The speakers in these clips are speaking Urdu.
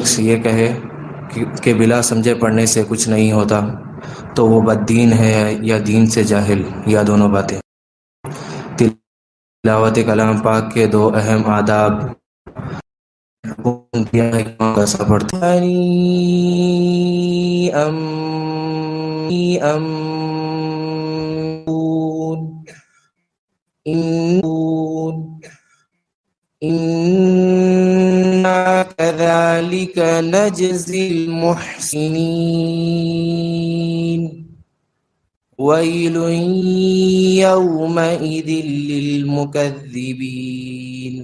شخص یہ کہے کہ بلا سمجھے پڑھنے سے کچھ نہیں ہوتا تو وہ بددین ہے یا دین سے جاہل، یا دونوں باتیں۔ تلاوت کلام پاک کے دو اہم آداب حکم دیا ہے کہ کیسا پڑھتے إنا كذلك نجزي المحسنين ويل يومئذ للمكذبين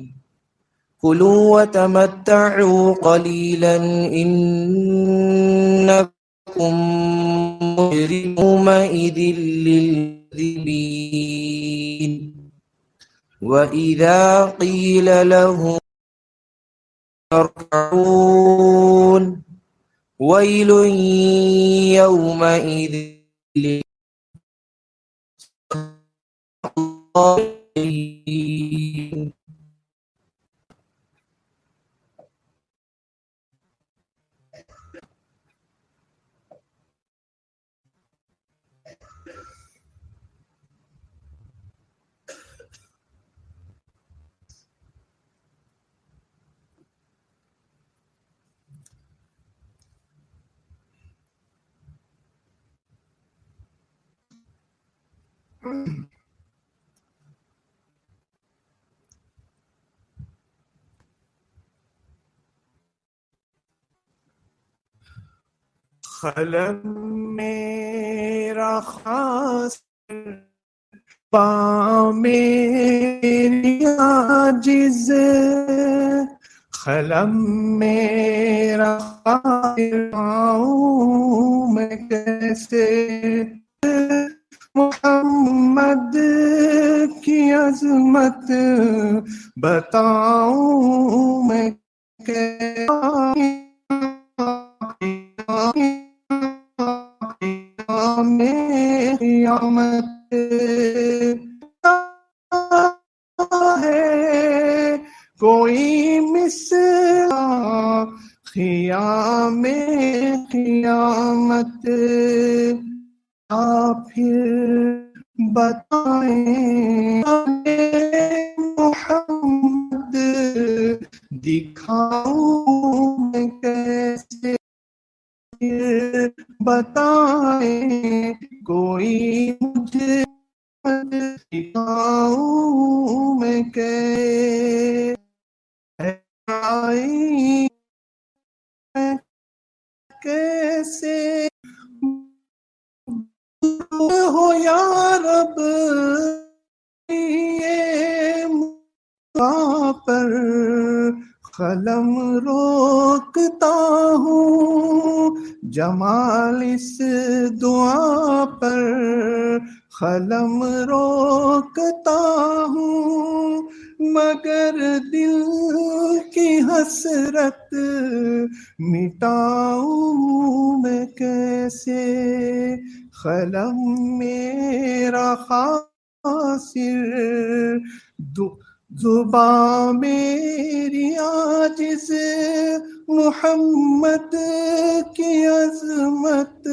كلوا وتمتعوا قليلا إنكم مجرمون يومئذ للمكذبين وإذا قيل لهم اركعون ويل يومئذ للمصلين قلم میرا خاص پا میری عاجز، قلم میرا خاص پاؤں میں کیسے محمد کی عظمت بتاؤں میں قیامت ہے کوئی مثل قیام قیامت، پھر بتائیں محمد دکھاؤں میں کیسے، بتائیں کوئی مجھے دکھاؤں میں کیسے ہو یا رب یہ پر قلم روکتا ہوں، جمال اس دعا پر قلم روکتا ہوں، مگر دل کی حسرت مٹاؤں میں کیسے، قلم میرا خاسر زباں میری عاجز، محمد کی عظمت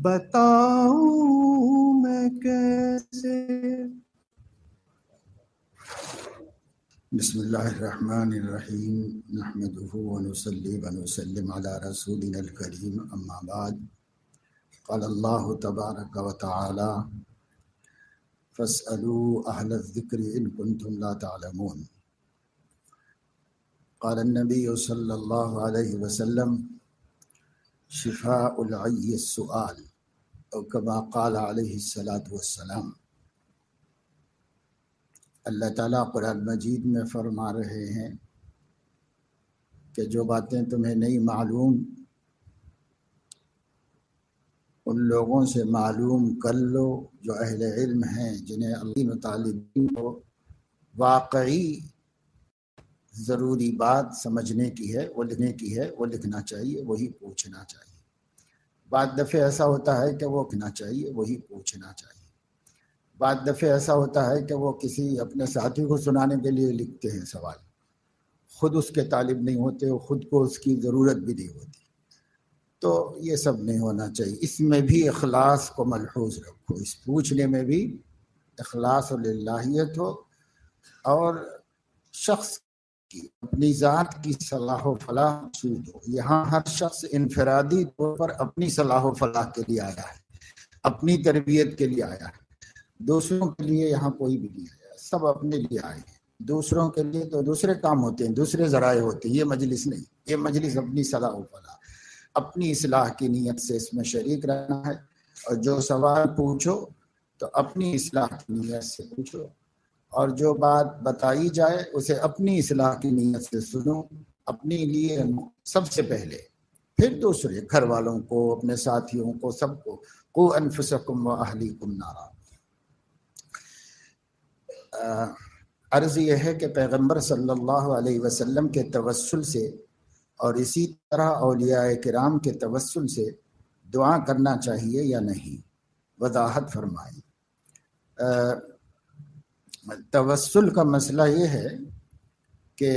بتاؤں میں کیسے۔ بسم اللہ الرحمن الرحیم، نحمده ونصلی ونسلم علی رسولنا الکریم، اما بعد، قال اللہ تبارک وتعالی فاسألوا اہل الذکر ان کنتم لا تعلمون، قال النبی صلی اللہ علیہ وسلم شفاء العی السؤال، او کما قال علیہ الصلاۃ والسلام۔ اللہ تعالیٰ قرآن مجید میں فرما رہے ہیں کہ جو باتیں تمہیں نہیں معلوم ان لوگوں سے معلوم کر لو جو اہل علم ہیں، جنہیں اللہ مطالبین کو واقعی ضروری بات سمجھنے کی ہے، وہ لکھنے کی ہے، وہ لکھنا چاہیے، وہی پوچھنا چاہیے۔ بعض دفعہ ایسا ہوتا ہے کہ وہ لکھنا چاہیے، وہی پوچھنا چاہیے۔ بعض دفعہ ایسا ہوتا ہے کہ وہ کسی اپنے ساتھی کو سنانے کے لیے لکھتے ہیں سوال، خود اس کے طالب نہیں ہوتے، خود کو اس کی ضرورت بھی نہیں ہوتی. تو یہ سب نہیں ہونا چاہیے. اس میں بھی اخلاص کو ملحوظ رکھو، اس پوچھنے میں بھی اخلاص و للہیت ہو، اور شخص کی اپنی ذات کی صلاح و فلاح مقصود ہو. یہاں ہر شخص انفرادی طور پر اپنی صلاح و فلاح کے لیے آیا ہے، اپنی تربیت کے لیے آیا ہے. دوسروں کے لیے یہاں کوئی بھی نہیں آیا، سب اپنے لیے آئے ہیں. دوسروں کے لیے تو دوسرے کام ہوتے ہیں، دوسرے ذرائع ہوتے ہیں، یہ مجلس نہیں. یہ مجلس اپنی صلاح و فلاح، اپنی اصلاح کی نیت سے اس میں شریک رہنا ہے. اور جو سوال پوچھو تو اپنی اصلاح کی نیت سے پوچھو، اور جو بات بتائی جائے اسے اپنی اصلاح کی نیت سے سنو، اپنے لیے سب سے پہلے، پھر دوسرے گھر والوں کو، اپنے ساتھیوں کو، سب کو. قوا انفسکم واہلیکم نارا. عرض یہ ہے کہ پیغمبر صلی اللہ علیہ وسلم کے توسل سے اور اسی طرح اولیاء کرام کے توسل سے دعا کرنا چاہیے یا نہیں؟ وضاحت فرمائیں. توسل کا مسئلہ یہ ہے کہ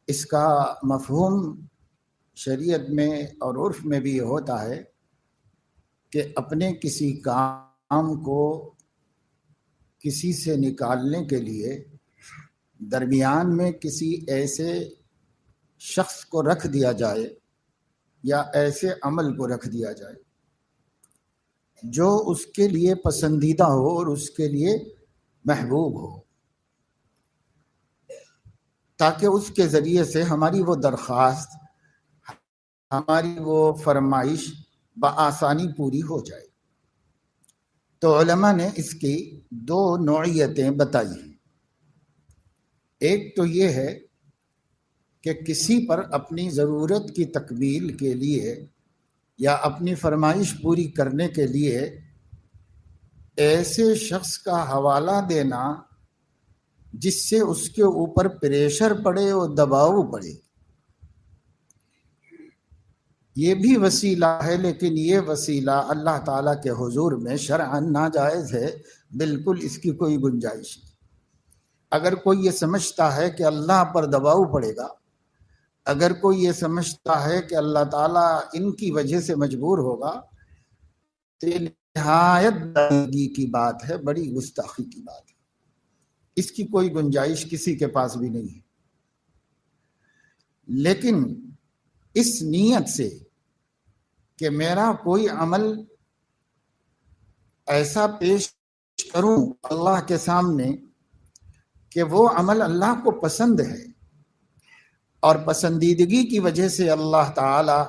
اس کا مفہوم شریعت میں اور عرف میں بھی یہ ہوتا ہے کہ اپنے کسی کام کو کسی سے نکالنے کے لیے درمیان میں کسی ایسے شخص کو رکھ دیا جائے یا ایسے عمل کو رکھ دیا جائے جو اس کے لیے پسندیدہ ہو اور اس کے لیے محبوب ہو، تاکہ اس کے ذریعے سے ہماری وہ درخواست، ہماری وہ فرمائش بآسانی پوری ہو جائے. تو علماء نے اس کی دو نوعیتیں بتائی ہیں. ایک تو یہ ہے کہ کسی پر اپنی ضرورت کی تکمیل کے لیے یا اپنی فرمائش پوری کرنے کے لیے ایسے شخص کا حوالہ دینا جس سے اس کے اوپر پریشر پڑے اور دباؤ پڑے. یہ بھی وسیلہ ہے، لیکن یہ وسیلہ اللہ تعالیٰ کے حضور میں شرعاً ناجائز ہے، بالکل اس کی کوئی گنجائش نہیں. اگر کوئی یہ سمجھتا ہے کہ اللہ پر دباؤ پڑے گا، اگر کوئی یہ سمجھتا ہے کہ اللہ تعالیٰ ان کی وجہ سے مجبور ہوگا، تو یہ نہایت درندگی کی بات ہے، بڑی گستاخی کی بات ہے. اس کی کوئی گنجائش کسی کے پاس بھی نہیں ہے. لیکن اس نیت سے کہ میرا کوئی عمل ایسا پیش کروں اللہ کے سامنے کہ وہ عمل اللہ کو پسند ہے، اور پسندیدگی کی وجہ سے اللہ تعالیٰ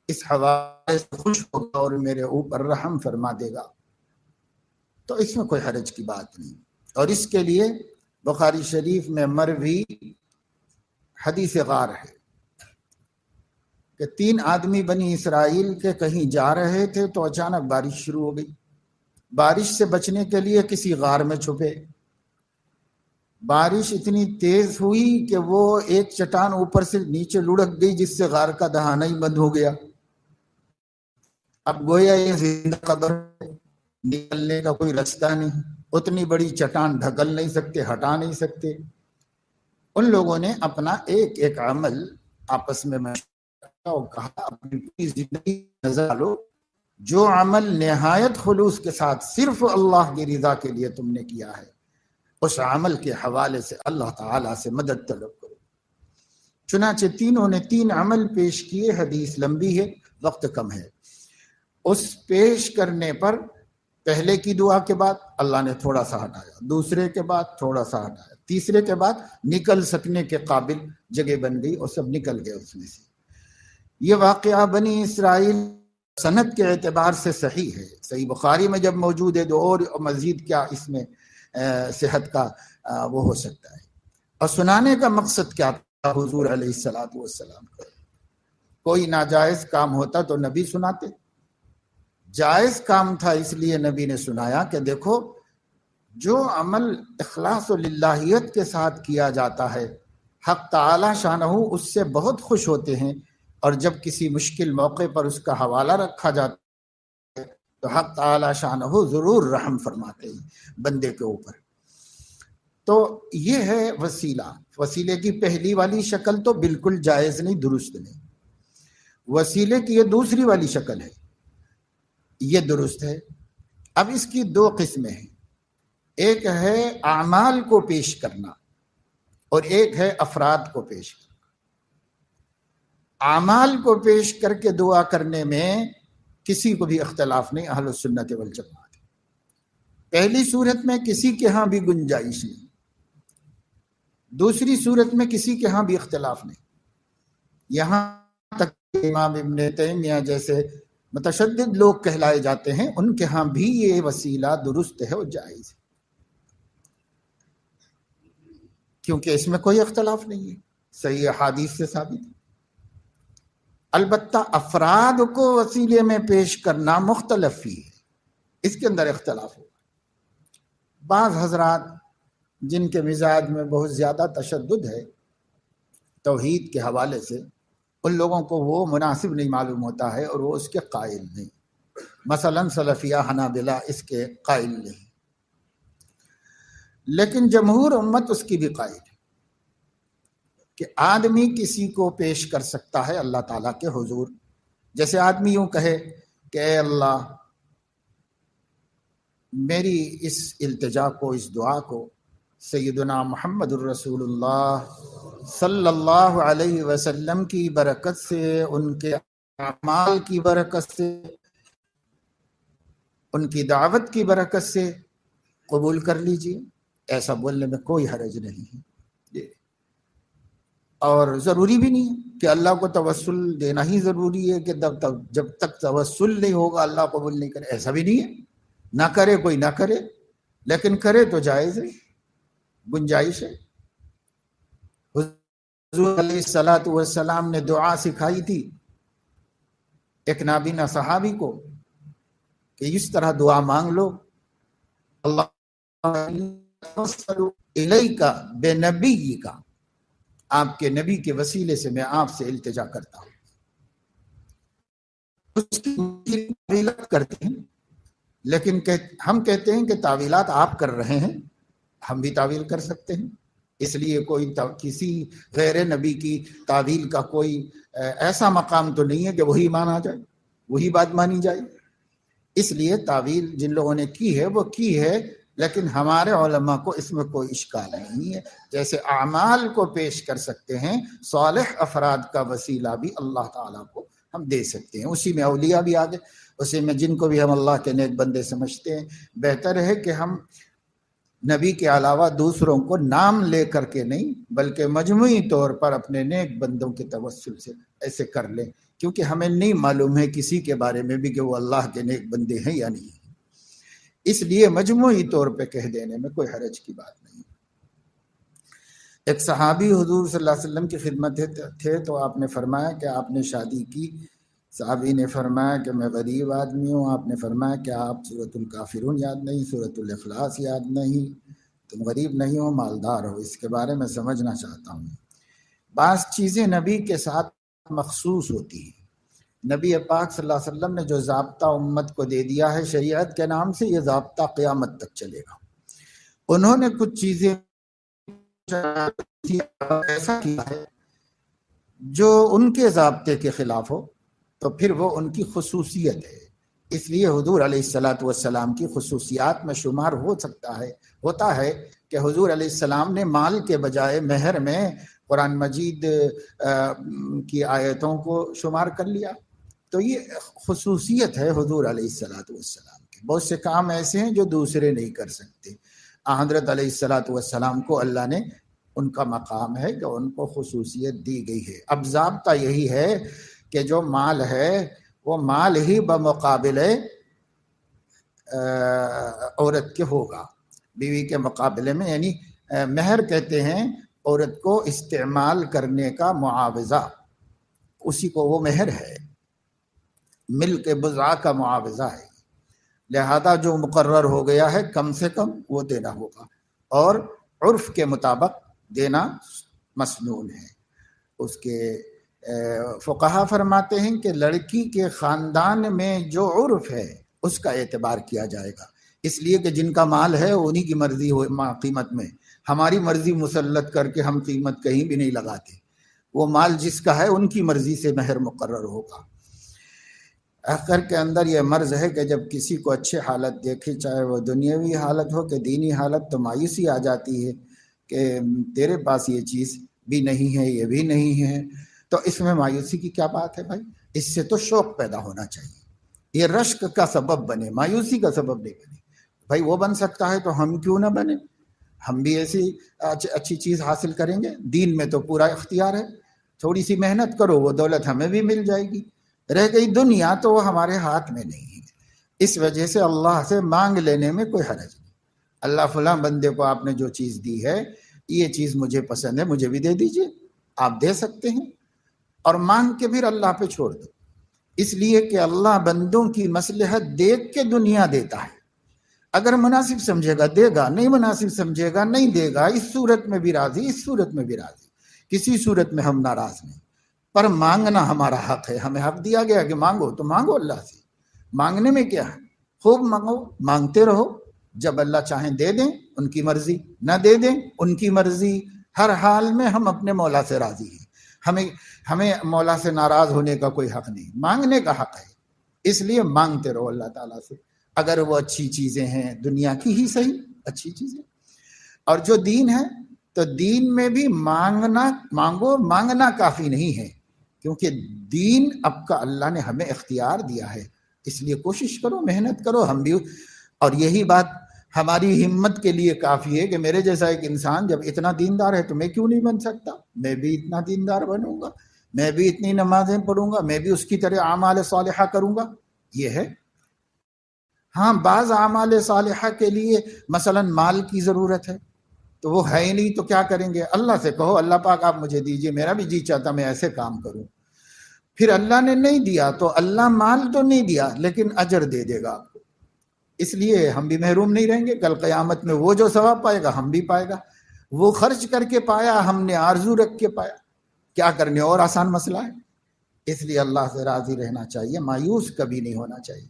اس حوالے سے خوش ہوگا اور میرے اوپر رحم فرما دے گا، تو اس میں کوئی حرج کی بات نہیں. اور اس کے لیے بخاری شریف میں مروی حدیث غار ہے کہ 3 آدمی بنی اسرائیل کے کہیں جا رہے تھے تو اچانک بارش شروع ہو گئی. بارش سے بچنے کے لیے کسی غار میں چھپے. بارش اتنی تیز ہوئی کہ وہ ایک چٹان اوپر سے نیچے لڑک گئی، جس سے غار کا دہانہ ہی بند ہو گیا. اب گویا یہ زندہ قبر ہے، نکلنے کا کوئی رستہ نہیں. اتنی بڑی چٹان ڈھکل نہیں سکتے، ہٹا نہیں سکتے. ان لوگوں نے اپنا ایک ایک عمل آپس میں اور کہا اپنی پوری زندگی نظر لو، جو عمل نہایت خلوص کے ساتھ صرف اللہ کی رضا کے لیے تم نے کیا ہے، اس عمل کے حوالے سے اللہ تعالیٰ سے مدد طلب کرو. چنانچہ تینوں نے 3 عمل پیش کیے. حدیث لمبی ہے، وقت کم ہے. اس پیش کرنے پر پہلے کی دعا کے بعد اللہ نے تھوڑا سا ہٹایا، دوسرے کے بعد تھوڑا سا ہٹایا، تیسرے کے بعد نکل سکنے کے قابل جگہ بن گئی اور سب نکل گئے اس میں سے. یہ واقعہ بنی اسرائیل سند کے اعتبار سے صحیح ہے، صحیح بخاری میں جب موجود ہے تو اور مزید کیا اس میں صحت کا وہ ہو سکتا ہے. اور سنانے کا مقصد کیا تھا حضور علیہ الصلوۃ والسلام کا؟ کوئی ناجائز کام ہوتا تو نبی سناتے، جائز کام تھا اس لیے نبی نے سنایا کہ دیکھو جو عمل اخلاص و للہیت کے ساتھ کیا جاتا ہے حق تعالی شانہ اس سے بہت خوش ہوتے ہیں، اور جب کسی مشکل موقع پر اس کا حوالہ رکھا جاتا ہے تو حق تعالی شانہ ضرور رحم فرماتے ہیں بندے کے اوپر. تو یہ ہے وسیلہ. وسیلے کی پہلی والی شکل تو بالکل جائز نہیں، درست نہیں. وسیلے کی یہ دوسری والی شکل ہے، یہ درست ہے. اب اس کی دو قسمیں ہیں، ایک ہے اعمال کو پیش کرنا اور ایک ہے افراد کو پیش کرنا. اعمال کو پیش کر کے دعا کرنے میں کسی کو بھی اختلاف نہیں، اہل السنت والجماعت. پہلی صورت میں کسی کے ہاں بھی گنجائش نہیں، دوسری صورت میں کسی کے ہاں بھی اختلاف نہیں. یہاں تک امام ابن تیمیہ جیسے متشدد لوگ کہلائے جاتے ہیں، ان کے ہاں بھی یہ وسیلہ درست ہے اور جائز ہے، کیونکہ اس میں کوئی اختلاف نہیں ہے، صحیح حدیث سے ثابت ہے. البتہ افراد کو وسیلے میں پیش کرنا مختلف ہی ہے، اس کے اندر اختلاف ہوگا. بعض حضرات جن کے مزاج میں بہت زیادہ تشدد ہے توحید کے حوالے سے، ان لوگوں کو وہ مناسب نہیں معلوم ہوتا ہے اور وہ اس کے قائل نہیں. مثلا سلفیہ حنابلہ اس کے قائل نہیں، لیکن جمہور امت اس کی بھی قائل ہے کہ آدمی کسی کو پیش کر سکتا ہے اللہ تعالیٰ کے حضور. جیسے آدمی یوں کہے کہ اے اللہ میری اس التجا کو، اس دعا کو سیدنا محمد الرسول اللہ صلی اللہ علیہ وسلم کی برکت سے، ان کے اعمال کی برکت سے، ان کی دعوت کی برکت سے قبول کر لیجیے. ایسا بولنے میں کوئی حرج نہیں ہے، اور ضروری بھی نہیں ہے کہ اللہ کو توسل دینا ہی ضروری ہے کہ جب تک توسل نہیں ہوگا اللہ قبول نہیں کرے. ایسا بھی نہیں ہے، نہ کرے کوئی نہ کرے، لیکن کرے تو جائز ہے، گنجائش ہے. حضور علیہ الصلوۃ والسلام نے دعا سکھائی تھی ایک نابینا صحابی کو کہ اس طرح دعا مانگ لو، اللہ الیک بنبیک، آپ کے نبی کے وسیلے سے میں آپ سے التجا کرتا ہوں. اس کی تعویلات کرتے ہیں، لیکن ہم کہتے ہیں کہ تعویلات آپ کر رہے ہیں، ہم بھی تعویل کر سکتے ہیں. اس لیے کوئی کسی غیر نبی کی تعویل کا کوئی ایسا مقام تو نہیں ہے کہ وہی مانا جائے، وہی بات مانی جائے. اس لیے تعویل جن لوگوں نے کی ہے وہ کی ہے، لیکن ہمارے علماء کو اس میں کوئی اشکال نہیں ہے. جیسے اعمال کو پیش کر سکتے ہیں، صالح افراد کا وسیلہ بھی اللہ تعالیٰ کو ہم دے سکتے ہیں. اسی میں اولیاء بھی آگے، اسی میں جن کو بھی ہم اللہ کے نیک بندے سمجھتے ہیں. بہتر ہے کہ ہم نبی کے علاوہ دوسروں کو نام لے کر کے نہیں، بلکہ مجموعی طور پر اپنے نیک بندوں کے توسل سے ایسے کر لیں، کیونکہ ہمیں نہیں معلوم ہے کسی کے بارے میں بھی کہ وہ اللہ کے نیک بندے ہیں یا نہیں. اس لیے مجموعی طور پہ کہہ دینے میں کوئی حرج کی بات نہیں. ایک صحابی حضور صلی اللہ علیہ وسلم کی خدمت تھے تو آپ نے فرمایا کہ آپ نے شادی کی. صحابی نے فرمایا کہ میں غریب آدمی ہوں. آپ نے فرمایا کہ آپ سورۃ الکافرون یاد نہیں، سورۃ الاخلاص یاد نہیں، تم غریب نہیں ہو مالدار ہو، اس کے بارے میں سمجھنا چاہتا ہوں. بعض چیزیں نبی کے ساتھ مخصوص ہوتی ہیں. نبی پاک صلی اللہ علیہ وسلم نے جو ضابطہ امت کو دے دیا ہے شریعت کے نام سے، یہ ضابطہ قیامت تک چلے گا. انہوں نے کچھ چیزیں ایسا کیا ہے جو ان کے ضابطے کے خلاف ہو تو پھر وہ ان کی خصوصیت ہے. اس لیے حضور علیہ الصلوۃ والسلام کی خصوصیات میں شمار ہوتا ہے کہ حضور علیہ السلام نے مال کے بجائے مہر میں قرآن مجید کی آیتوں کو شمار کر لیا. تو یہ خصوصیت ہے حضور علیہ الصلوۃ والسلام کی. بہت سے کام ایسے ہیں جو دوسرے نہیں کر سکتے. حضرت علیہ الصلوۃ والسلام کو اللہ نے، ان کا مقام ہے کہ ان کو خصوصیت دی گئی ہے. اب ضابطہ یہی ہے کہ جو مال ہے وہ مال ہی بمقابل عورت کے ہوگا، بیوی کے مقابلے میں. یعنی مہر کہتے ہیں عورت کو استعمال کرنے کا معاوضہ، اسی کو وہ مہر ہے، مل کے بضاع کا معاوضہ ہے. لہذا جو مقرر ہو گیا ہے کم سے کم وہ دینا ہوگا، اور عرف کے مطابق دینا مسنون ہے. اس کے فقہا فرماتے ہیں کہ لڑکی کے خاندان میں جو عرف ہے اس کا اعتبار کیا جائے گا، اس لیے کہ جن کا مال ہے انہی کی مرضی ہو قیمت میں. ہماری مرضی مسلط کر کے ہم قیمت کہیں بھی نہیں لگاتے. وہ مال جس کا ہے ان کی مرضی سے مہر مقرر ہوگا. آخر کے اندر یہ مرض ہے کہ جب کسی کو اچھے حالت دیکھے، چاہے وہ دنیاوی حالت ہو کہ دینی حالت، تو مایوسی آ جاتی ہے کہ تیرے پاس یہ چیز بھی نہیں ہے، یہ بھی نہیں ہے. تو اس میں مایوسی کی کیا بات ہے بھائی؟ اس سے تو شوق پیدا ہونا چاہیے. یہ رشک کا سبب بنے، مایوسی کا سبب نہیں بنے. بھائی وہ بن سکتا ہے تو ہم کیوں نہ بنے؟ ہم بھی ایسی اچھی چیز حاصل کریں گے. دین میں تو پورا اختیار ہے. تھوڑی سی محنت کرو، وہ دولت ہمیں بھی مل جائے گی. رہ گئی دنیا تو وہ ہمارے ہاتھ میں نہیں ہے. اس وجہ سے اللہ سے مانگ لینے میں کوئی حرج نہیں. اللہ فلاں بندے کو آپ نے جو چیز دی ہے، یہ چیز مجھے پسند ہے، مجھے بھی دے دیجئے. آپ دے سکتے ہیں، اور مانگ کے پھر اللہ پہ چھوڑ دو. اس لیے کہ اللہ بندوں کی مصلحت دیکھ کے دنیا دیتا ہے. اگر مناسب سمجھے گا دے گا، نہیں مناسب سمجھے گا نہیں دے گا. اس صورت میں بھی راضی، اس صورت میں بھی راضی. کسی صورت میں ہم ناراض نہیں. پر مانگنا ہمارا حق ہے. ہمیں حق دیا گیا کہ مانگو، تو مانگو اللہ سے. مانگنے میں کیا ہے؟ خوب مانگو، مانگتے رہو. جب اللہ چاہیں دے دیں، ان کی مرضی، نہ دے دیں ان کی مرضی. ہر حال میں ہم اپنے مولا سے راضی ہیں. ہمیں مولا سے ناراض ہونے کا کوئی حق نہیں. مانگنے کا حق ہے. اس لیے مانگتے رہو اللہ تعالیٰ سے. اگر وہ اچھی چیزیں ہیں، دنیا کی ہی صحیح اچھی چیزیں، اور جو دین ہے تو دین میں بھی مانگو. مانگنا کافی نہیں ہے، کیونکہ دین اب کا اللہ نے ہمیں اختیار دیا ہے. اس لیے کوشش کرو، محنت کرو. ہم بھی، اور یہی بات ہماری ہمت کے لیے کافی ہے کہ میرے جیسا ایک انسان جب اتنا دیندار ہے تو میں کیوں نہیں بن سکتا؟ میں بھی اتنا دیندار بنوں گا، میں بھی اتنی نمازیں پڑھوں گا، میں بھی اس کی طرح اعمال صالحہ کروں گا. یہ ہے. ہاں، بعض اعمال صالحہ کے لیے مثلا مال کی ضرورت ہے، تو وہ ہے ہی نہیں، تو کیا کریں گے؟ اللہ سے کہو اللہ پاک آپ مجھے دیجئے، میرا بھی جی چاہتا میں ایسے کام کروں. پھر اللہ نے نہیں دیا تو اللہ مال تو نہیں دیا لیکن اجر دے دے گا آپ کو. اس لیے ہم بھی محروم نہیں رہیں گے. کل قیامت میں وہ جو ثواب پائے گا ہم بھی پائے گا. وہ خرچ کر کے پایا، ہم نے آرزو رکھ کے پایا. کیا کرنے، اور آسان مسئلہ ہے. اس لیے اللہ سے راضی رہنا چاہیے، مایوس کبھی نہیں ہونا چاہیے.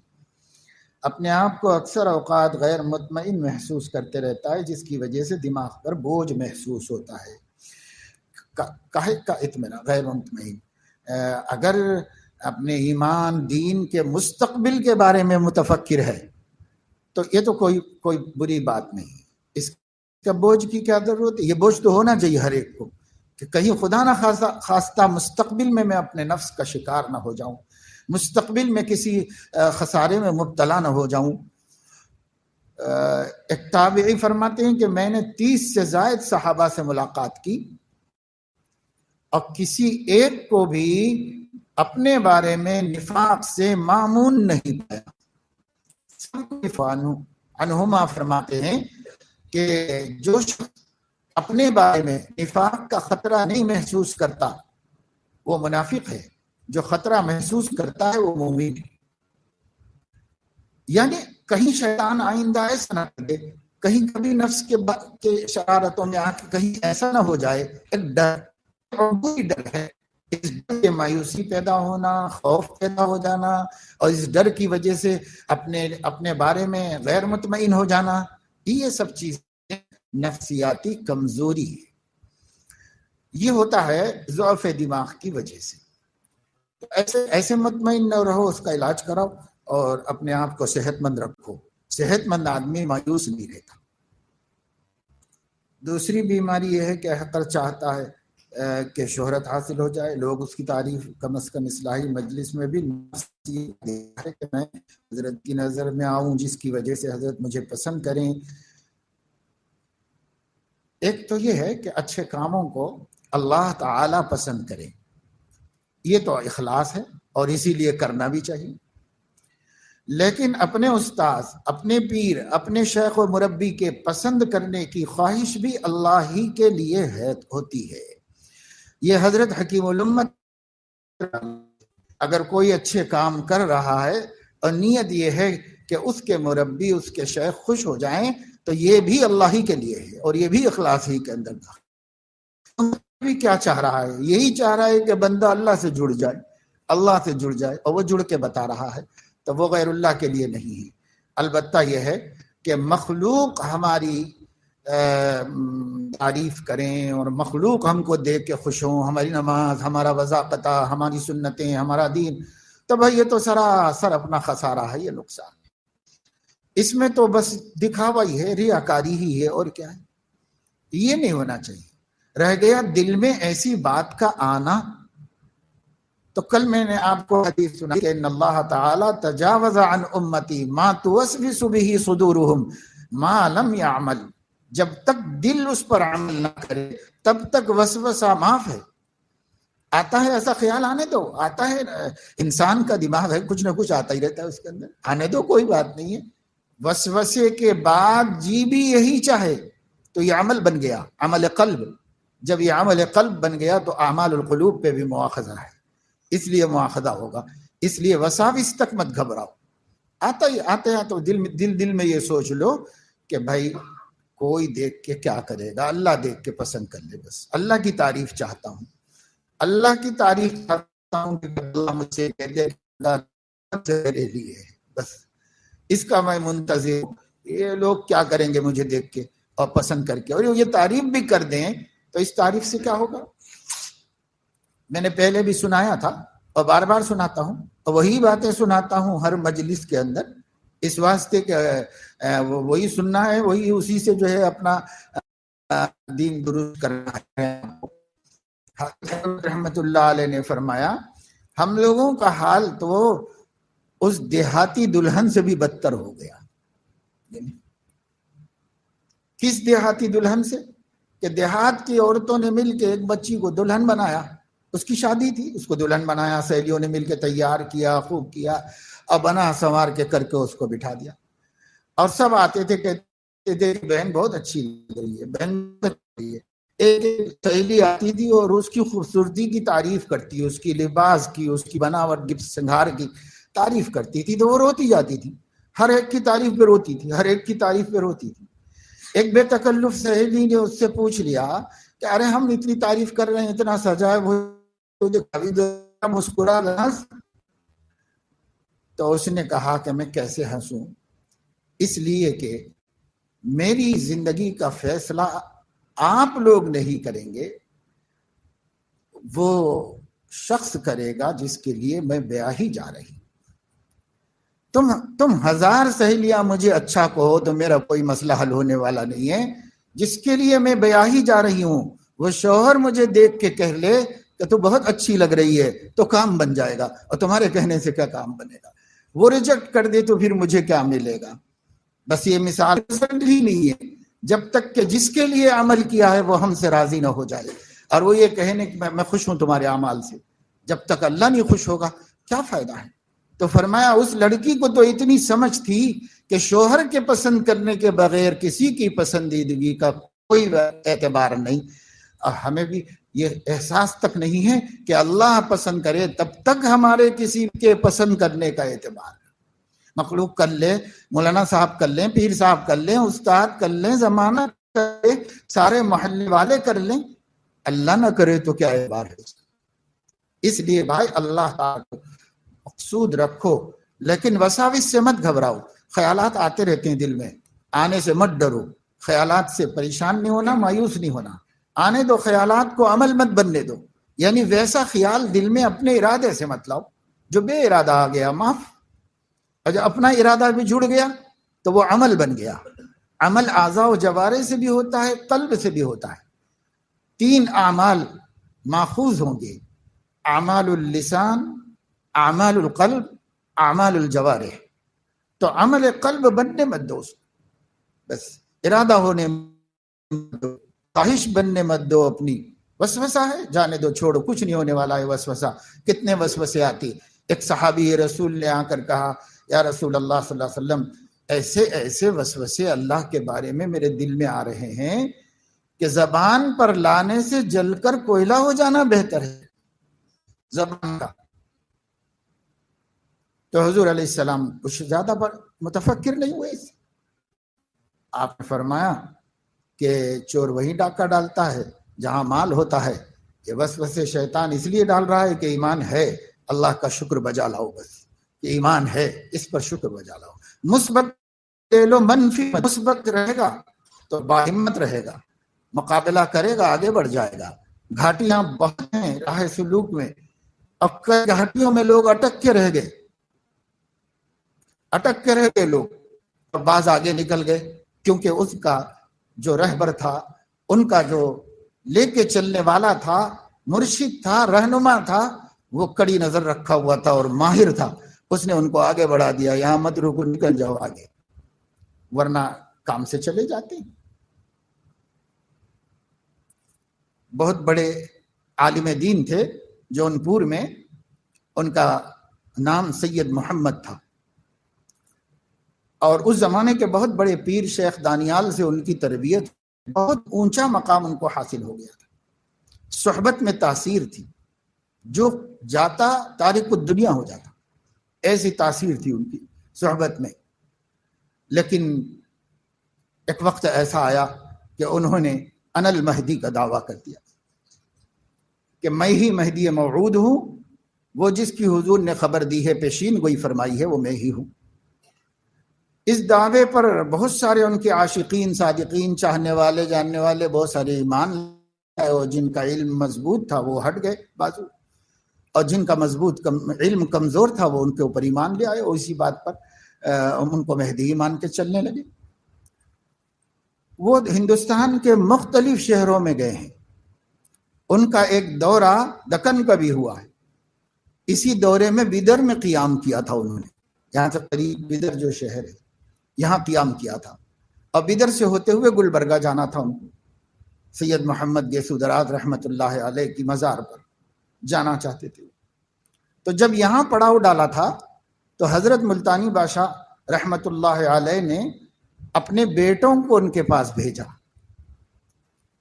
اپنے آپ کو اکثر اوقات غیر مطمئن محسوس کرتے رہتا ہے، جس کی وجہ سے دماغ پر بوجھ محسوس ہوتا ہے. کاہے کا اطمینان، غیر مطمئن. اگر اپنے ایمان دین کے مستقبل کے بارے میں متفکر ہے تو یہ تو کوئی بری بات نہیں. اس کا بوجھ کی کیا ضرورت ہے؟ یہ بوجھ تو ہونا چاہیے ہر ایک کو کہ کہیں خدا نہ خواستہ مستقبل میں اپنے نفس کا شکار نہ ہو جاؤں، مستقبل میں کسی خسارے میں مبتلا نہ ہو جاؤں. ایک تابعی فرماتے ہیں کہ میں نے 30 سے زائد صحابہ سے ملاقات کی اور کسی ایک کو بھی اپنے بارے میں نفاق سے مامون نہیں پایا. عنہما فرماتے ہیں کہ جو شخص اپنے بارے میں نفاق کا خطرہ نہیں محسوس کرتا وہ منافق ہے، جو خطرہ محسوس کرتا ہے وہ مومن ہے. یعنی کہیں شیطان آئندہ ایسا نہ کر دے، کہیں کبھی نفس کے شرارتوں میں آ کے کہیں ایسا نہ ہو جائے. ایک ڈر ہے. اس ڈر سے مایوسی پیدا ہونا، خوف پیدا ہو جانا، اور اس ڈر کی وجہ سے اپنے بارے میں غیر مطمئن ہو جانا، یہ سب چیزیں نفسیاتی کمزوری ہے. یہ ہوتا ہے ضعف دماغ کی وجہ سے. ایسے مطمئن نہ رہو، اس کا علاج کراؤ اور اپنے آپ کو صحت مند رکھو. صحت مند آدمی مایوس نہیں رہتا. دوسری بیماری یہ ہے کہ حقر چاہتا ہے کہ شہرت حاصل ہو جائے، لوگ اس کی تعریف کم از کم اصلاحی مجلس میں بھی ہے کہ میں حضرت کی نظر میں آؤں، جس کی وجہ سے حضرت مجھے پسند کریں. ایک تو یہ ہے کہ اچھے کاموں کو اللہ تعالی پسند کرے، یہ تو اخلاص ہے اور اسی لیے کرنا بھی چاہیے. لیکن اپنے استاذ، اپنے پیر، اپنے شیخ و مربی کے پسند کرنے کی خواہش بھی اللہ ہی کے لیے ہوتی ہے. یہ حضرت حکیم الامت، اگر کوئی اچھے کام کر رہا ہے اور نیت یہ ہے کہ اس کے مربی، اس کے شیخ خوش ہو جائیں، تو یہ بھی اللہ ہی کے لیے ہے اور یہ بھی اخلاص ہی کے اندر تھا. بھی کیا چاہ رہا ہے؟ یہی چاہ رہا ہے کہ بندہ اللہ سے جڑ جائے، اللہ سے جڑ جائے، اور وہ جڑ کے بتا رہا ہے، تو وہ غیر اللہ کے لیے نہیں ہے. البتہ یہ ہے کہ مخلوق ہماری تعریف کریں اور مخلوق ہم کو دیکھ کے خوش ہوں، ہماری نماز، ہمارا وضاقتہ، ہماری سنتیں، ہمارا دین، تو بھائی یہ تو سراسر اپنا خسارہ ہے، یہ نقصان ہے۔ اس میں تو بس دکھاوا ہی ہے، ریاکاری ہی ہے، اور کیا ہے۔ یہ نہیں ہونا چاہیے۔ رہ گیا دل میں ایسی بات کا آنا، تو کل میں نے آپ کو حدیث سنا کہ ان اللہ تعالی تجاوز عن امتی ما توسوس به صدورهم ما لم يعمل، جب تک دل اس پر عمل نہ کرے تب تک وسوسہ معاف ہے۔ آتا ہے ایسا خیال، آنے دو، آتا ہے، انسان کا دماغ ہے، کچھ نہ کچھ آتا ہی رہتا ہے اس کے اندر، آنے دو، کوئی بات نہیں ہے۔ وسوسے کے بعد جی بھی یہی چاہے تو یہ عمل بن گیا، عمل قلب۔ جب یہ عمل قلب بن گیا تو اعمال القلوب پہ بھی مواخذہ ہے، اس لیے مواخذہ ہوگا۔ اس لیے وساوس تک مت گھبراؤ، آتا ہی آتے ہیں تو دل میں یہ سوچ لو کہ بھائی کوئی دیکھ کے کیا کرے گا، اللہ دیکھ کے پسند کر لے، بس اللہ کی تعریف چاہتا ہوں، اللہ کی تعریف چاہتا ہوں کہ اللہ مجھ سے کہہ دے میرے لیے، بس اس کا میں منتظر ہوں۔ یہ لوگ کیا کریں گے مجھے دیکھ کے اور پسند کر کے، اور یہ تعریف بھی کر دیں تو اس تعریف سے کیا ہوگا؟ میں نے پہلے بھی سنایا تھا اور بار بار سناتا ہوں، اور وہی باتیں سناتا ہوں ہر مجلس کے اندر، اس واسطے کہ وہی سننا ہے، وہی اسی سے جو ہے اپنا دین درست کرنا ہے۔ رحمت اللہ علیہ نے فرمایا ہم لوگوں کا حال تو اس دیہاتی دلہن سے بھی بدتر ہو گیا۔ کس دیہاتی دلہن سے؟ کہ دیہات کی عورتوں نے مل کے ایک بچی کو دلہن بنایا، اس کی شادی تھی، اس کو دلہن بنایا، سہیلیوں نے مل کے تیار کیا، خوب کیا، اور بنا سنوار کے کر کے اس کو بٹھا دیا، اور سب آتے تھے کہتے تھے بہن بہت اچھی لگ رہی ہے، بہن بہت اچھی ہے۔ ایک سہیلی آتی تھی اور اس کی خوبصورتی کی تعریف کرتی، اس کی لباس کی، اس کی بناوٹ گفت سنگھار کی تعریف کرتی تھی، تو وہ روتی جاتی تھی، ہر ایک کی تعریف پہ روتی تھی، ہر ایک کی تعریف پہ روتی تھی۔ ایک بے تکلف سہیلی نے اس سے پوچھ لیا کہ ارے ہم اتنی تعریف کر رہے ہیں، اتنا سجائے ہوئے، مسکرا رہا۔ تو اس نے کہا کہ میں کیسے ہنسوں، اس لیے کہ میری زندگی کا فیصلہ آپ لوگ نہیں کریں گے، وہ شخص کرے گا جس کے لیے میں بیاہی جا رہی ہوں۔ تم ہزار سہیلیاں مجھے اچھا کہو تو میرا کوئی مسئلہ حل ہونے والا نہیں ہے۔ جس کے لیے میں بیاہی جا رہی ہوں وہ شوہر مجھے دیکھ کے کہہ لے کہ تو بہت اچھی لگ رہی ہے تو کام بن جائے گا، اور تمہارے کہنے سے کیا کام بنے گا؟ وہ ریجیکٹ کر دے تو پھر مجھے کیا ملے گا؟ بس یہ مثال ہی نہیں ہے، جب تک کہ جس کے لیے عمل کیا ہے وہ ہم سے راضی نہ ہو جائے، اور وہ یہ کہنے کہ میں خوش ہوں تمہارے اعمال سے، جب تک اللہ نہیں خوش ہوگا کیا فائدہ ہے؟ تو فرمایا اس لڑکی کو تو اتنی سمجھ تھی کہ شوہر کے پسند کرنے کے بغیر کسی کی پسندیدگی کا کوئی اعتبار نہیں، اور ہمیں بھی یہ احساس تک نہیں ہے کہ اللہ پسند کرے تب تک ہمارے کسی کے پسند کرنے کا اعتبار ہے۔ مخلوق کر لے، مولانا صاحب کر لیں، پیر صاحب کر لیں، استاد کر لیں، زمانہ کر لیں، سارے محلے والے کر لیں، اللہ نہ کرے تو کیا اعتبار ہے؟ اس لیے بھائی اللہ تعالی مقصود رکھو، لیکن وساوس سے مت گھبراؤ۔ خیالات آتے رہتے ہیں دل میں، آنے سے مت ڈرو، خیالات سے پریشان نہیں ہونا، مایوس نہیں ہونا، آنے دو، خیالات کو عمل مت بننے دو۔ یعنی ویسا خیال دل میں اپنے ارادے سے مت لاؤ، جو بے ارادہ آ گیا معاف، اور جو اپنا ارادہ بھی جڑ گیا تو وہ عمل بن گیا۔ عمل اعضاء و جوارح سے بھی ہوتا ہے، قلب سے بھی ہوتا ہے۔ 3 اعمال ماخوذ ہوں گے، اعمال اللسان، اعمال القلب، اعمال الجوارح۔ تو عمل قلب بننے مت دو، بس ارادہ ہونے مت دو، خواہش بننے مت دو اپنی۔ وسوسہ ہے، جانے دو، چھوڑو، کچھ نہیں ہونے والا ہے وسوسہ۔ کتنے وسوسے آتی۔ ایک صحابی رسول نے آ کر کہا یا رسول اللہ صلی اللہ علیہ وسلم، ایسے ایسے وسوسے اللہ کے بارے میں میرے دل میں آ رہے ہیں کہ زبان پر لانے سے جل کر کوئلہ ہو جانا بہتر ہے زبان کا۔ تو حضور علیہ السلام کچھ زیادہ متفکر نہیں ہوئے اس۔ آپ نے فرمایا کہ چور وہی ڈاکہ ڈالتا ہے جہاں مال ہوتا ہے۔ یہ وسوسے شیطان اس لیے ڈال رہا ہے کہ ایمان ہے، اللہ کا شکر بجا لاؤ، بس کہ ایمان ہے، اس پر شکر بجا لاؤ۔ مثبت لے لو، منفی مثبت رہے گا، تو باہمت رہے گا، مقابلہ کرے گا، آگے بڑھ جائے گا۔ گھاٹیاں بہت ہیں راہ سلوک میں، اب کئی گھاٹیوں میں لوگ اٹک کے رہ گئے لوگ، اور بعض آگے نکل گئے، کیونکہ اس کا جو رہبر تھا، ان کا جو لے کے چلنے والا تھا، مرشد تھا، رہنما تھا، وہ کڑی نظر رکھا ہوا تھا اور ماہر تھا، اس نے ان کو آگے بڑھا دیا، یہاں مت رکو، نکل جاؤ آگے، ورنہ کام سے چلے جاتے۔ بہت بڑے عالم دین تھے جونپور میں، ان کا نام سید محمد تھا، اور اس زمانے کے بہت بڑے پیر شیخ دانیال سے ان کی تربیت، بہت اونچا مقام ان کو حاصل ہو گیا تھا، صحبت میں تاثیر تھی، جو جاتا تارک الدنیا ہو جاتا، ایسی تاثیر تھی ان کی صحبت میں۔ لیکن ایک وقت ایسا آیا کہ انہوں نے انا المہدی کا دعویٰ کر دیا کہ میں ہی مہدی موعود ہوں، وہ جس کی حضور نے خبر دی ہے، پیشین گوئی فرمائی ہے، وہ میں ہی ہوں۔ اس دعوے پر بہت سارے ان کے عاشقین، صادقین، چاہنے والے، جاننے والے بہت سارے ایمان لائے، اور جن کا علم مضبوط تھا وہ ہٹ گئے بازو، اور جن کا مضبوط علم کمزور تھا وہ ان کے اوپر ایمان لے آئے، اور اسی بات پر ان کو مہدی مان کے چلنے لگے۔ وہ ہندوستان کے مختلف شہروں میں گئے ہیں، ان کا ایک دورہ دکن کا بھی ہوا ہے، اسی دورے میں بیدر میں قیام کیا تھا انہوں نے، یہاں سے قریب بیدر جو شہر ہے یہاں قیام کیا تھا، اور بیدر سے ہوتے ہوئے گلبرگہ جانا تھا ان کو، سید محمد گیسودرات رحمۃ اللہ علیہ کی مزار پر جانا چاہتے تھے۔ تو جب یہاں پڑاؤ ڈالا تھا تو حضرت ملتانی بادشاہ رحمۃ اللہ علیہ نے اپنے بیٹوں کو ان کے پاس بھیجا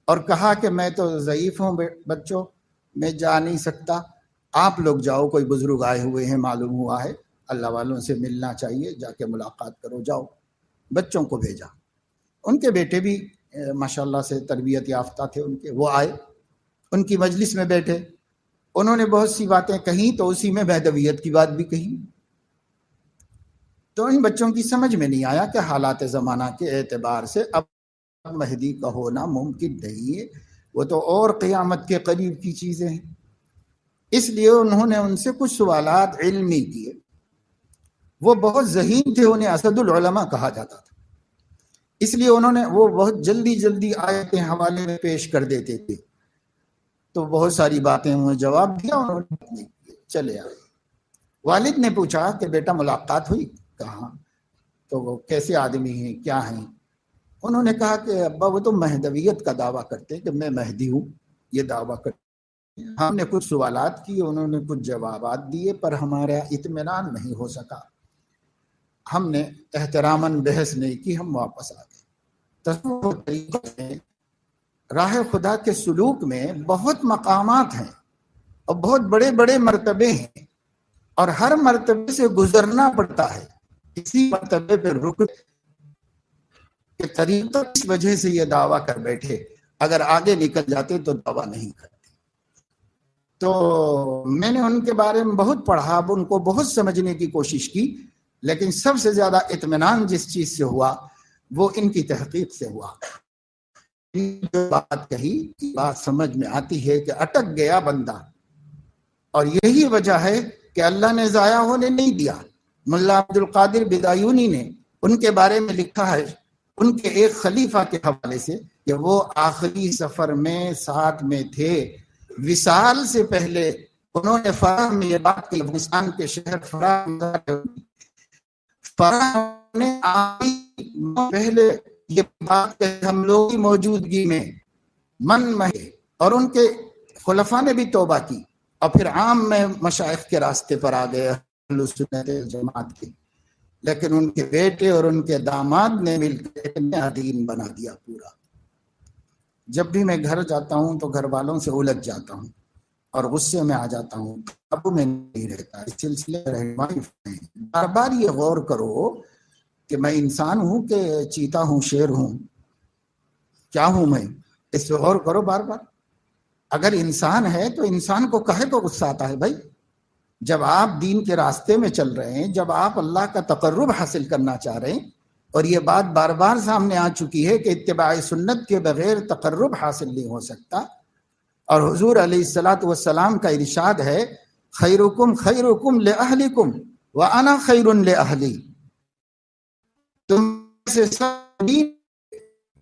اور کہا کہ میں تو ضعیف ہوں بچوں، میں جا نہیں سکتا، آپ لوگ جاؤ، کوئی بزرگ آئے ہوئے ہیں معلوم ہوا ہے، اللہ والوں سے ملنا چاہیے، جا کے ملاقات کرو، جاؤ۔ بچوں کو بھیجا، ان کے بیٹے بھی ماشاءاللہ سے تربیت یافتہ تھے ان کے، وہ آئے، ان کی مجلس میں بیٹھے، انہوں نے بہت سی باتیں کہیں، تو اسی میں مہدویت کی بات بھی کہی۔ تو ان بچوں کی سمجھ میں نہیں آیا کہ حالات زمانہ کے اعتبار سے اب مہدی کا ہونا ممکن نہیں ہے، وہ تو اور قیامت کے قریب کی چیزیں ہیں۔ اس لیے انہوں نے ان سے کچھ سوالات علمی کیے، وہ بہت ذہین تھے، انہیں اسد العلماء کہا جاتا تھا، اس لیے وہ بہت جلدی آیتیں حوالے میں پیش کر دیتے تھے، تو بہت ساری باتیں انہوں نے جواب دیا، انہوں نے چلے آئے۔ والد نے پوچھا کہ بیٹا ملاقات ہوئی؟ کہاں؟ تو وہ کیسے آدمی ہیں، کیا ہیں؟ انہوں نے کہا کہ ابا وہ تو مہدویت کا دعویٰ کرتے ہیں کہ میں مہدی ہوں، یہ دعویٰ کرتے ہیں۔ ہم نے کچھ سوالات کیے، انہوں نے کچھ جوابات دیے، پر ہمارا اطمینان نہیں ہو سکا، ہم نے احتراماً بحث نہیں کی، ہم واپس آ گئے۔ تصوف طریقت میں، راہ خدا کے سلوک میں بہت مقامات ہیں اور بہت بڑے بڑے مرتبے ہیں، اور ہر مرتبے سے گزرنا پڑتا ہے، اسی مرتبے پہ رک کے طریقہ اس وجہ سے یہ دعویٰ کر بیٹھے، اگر آگے نکل جاتے تو دعویٰ نہیں کرتے۔ تو میں نے ان کے بارے میں بہت پڑھا، اب ان کو بہت سمجھنے کی کوشش کی، لیکن سب سے زیادہ اطمینان جس چیز سے ہوا وہ ان کی تحقیق سے ہوا۔ جو بات کہی، بات سمجھ میں آتی ہے کہ اٹک گیا بندہ، اور یہی وجہ ہے کہ اللہ نے ضائع ہونے نہیں دیا۔ ملا عبد القادر بدایونی نے ان کے بارے میں لکھا ہے، ان کے ایک خلیفہ کے حوالے سے، کہ وہ آخری سفر میں ساتھ میں تھے، وصال سے پہلے انہوں نے فرح میں یہ بات کی، افغانستان کے شہر فرح نے پہلے یہ بات کہ ہم لوگ کی موجودگی میں من مہے، اور ان کے خلفاء نے بھی توبہ کی، اور پھر عام میں مشائخ کے راستے پر آ گئے اہل سنت جماعت کے، لیکن ان کے بیٹے اور ان کے داماد نے مل کے ایک نیا دین بنا دیا پورا۔ جب بھی میں گھر جاتا ہوں تو گھر والوں سے الجھ جاتا ہوں اور غصے میں آ جاتا ہوں، قابو میں نہیں رہتا، اس سلسلے میں رہنمائی بار بار یہ غور کرو کہ میں انسان ہوں کہ چیتا ہوں، شیر ہوں، کیا ہوں میں، اس پہ غور کرو بار بار۔ اگر انسان ہے تو انسان کو کہے کو غصہ آتا ہے بھائی؟ جب آپ دین کے راستے میں چل رہے ہیں، جب آپ اللہ کا تقرب حاصل کرنا چاہ رہے ہیں، اور یہ بات بار بار سامنے آ چکی ہے کہ اتباع سنت کے بغیر تقرب حاصل نہیں ہو سکتا. اور حضور علیہ الصلاۃ والسلام کا ارشاد ہے خیرکم خیرکم لأہلکم وانا خیر لأہلی. تم سے اپنی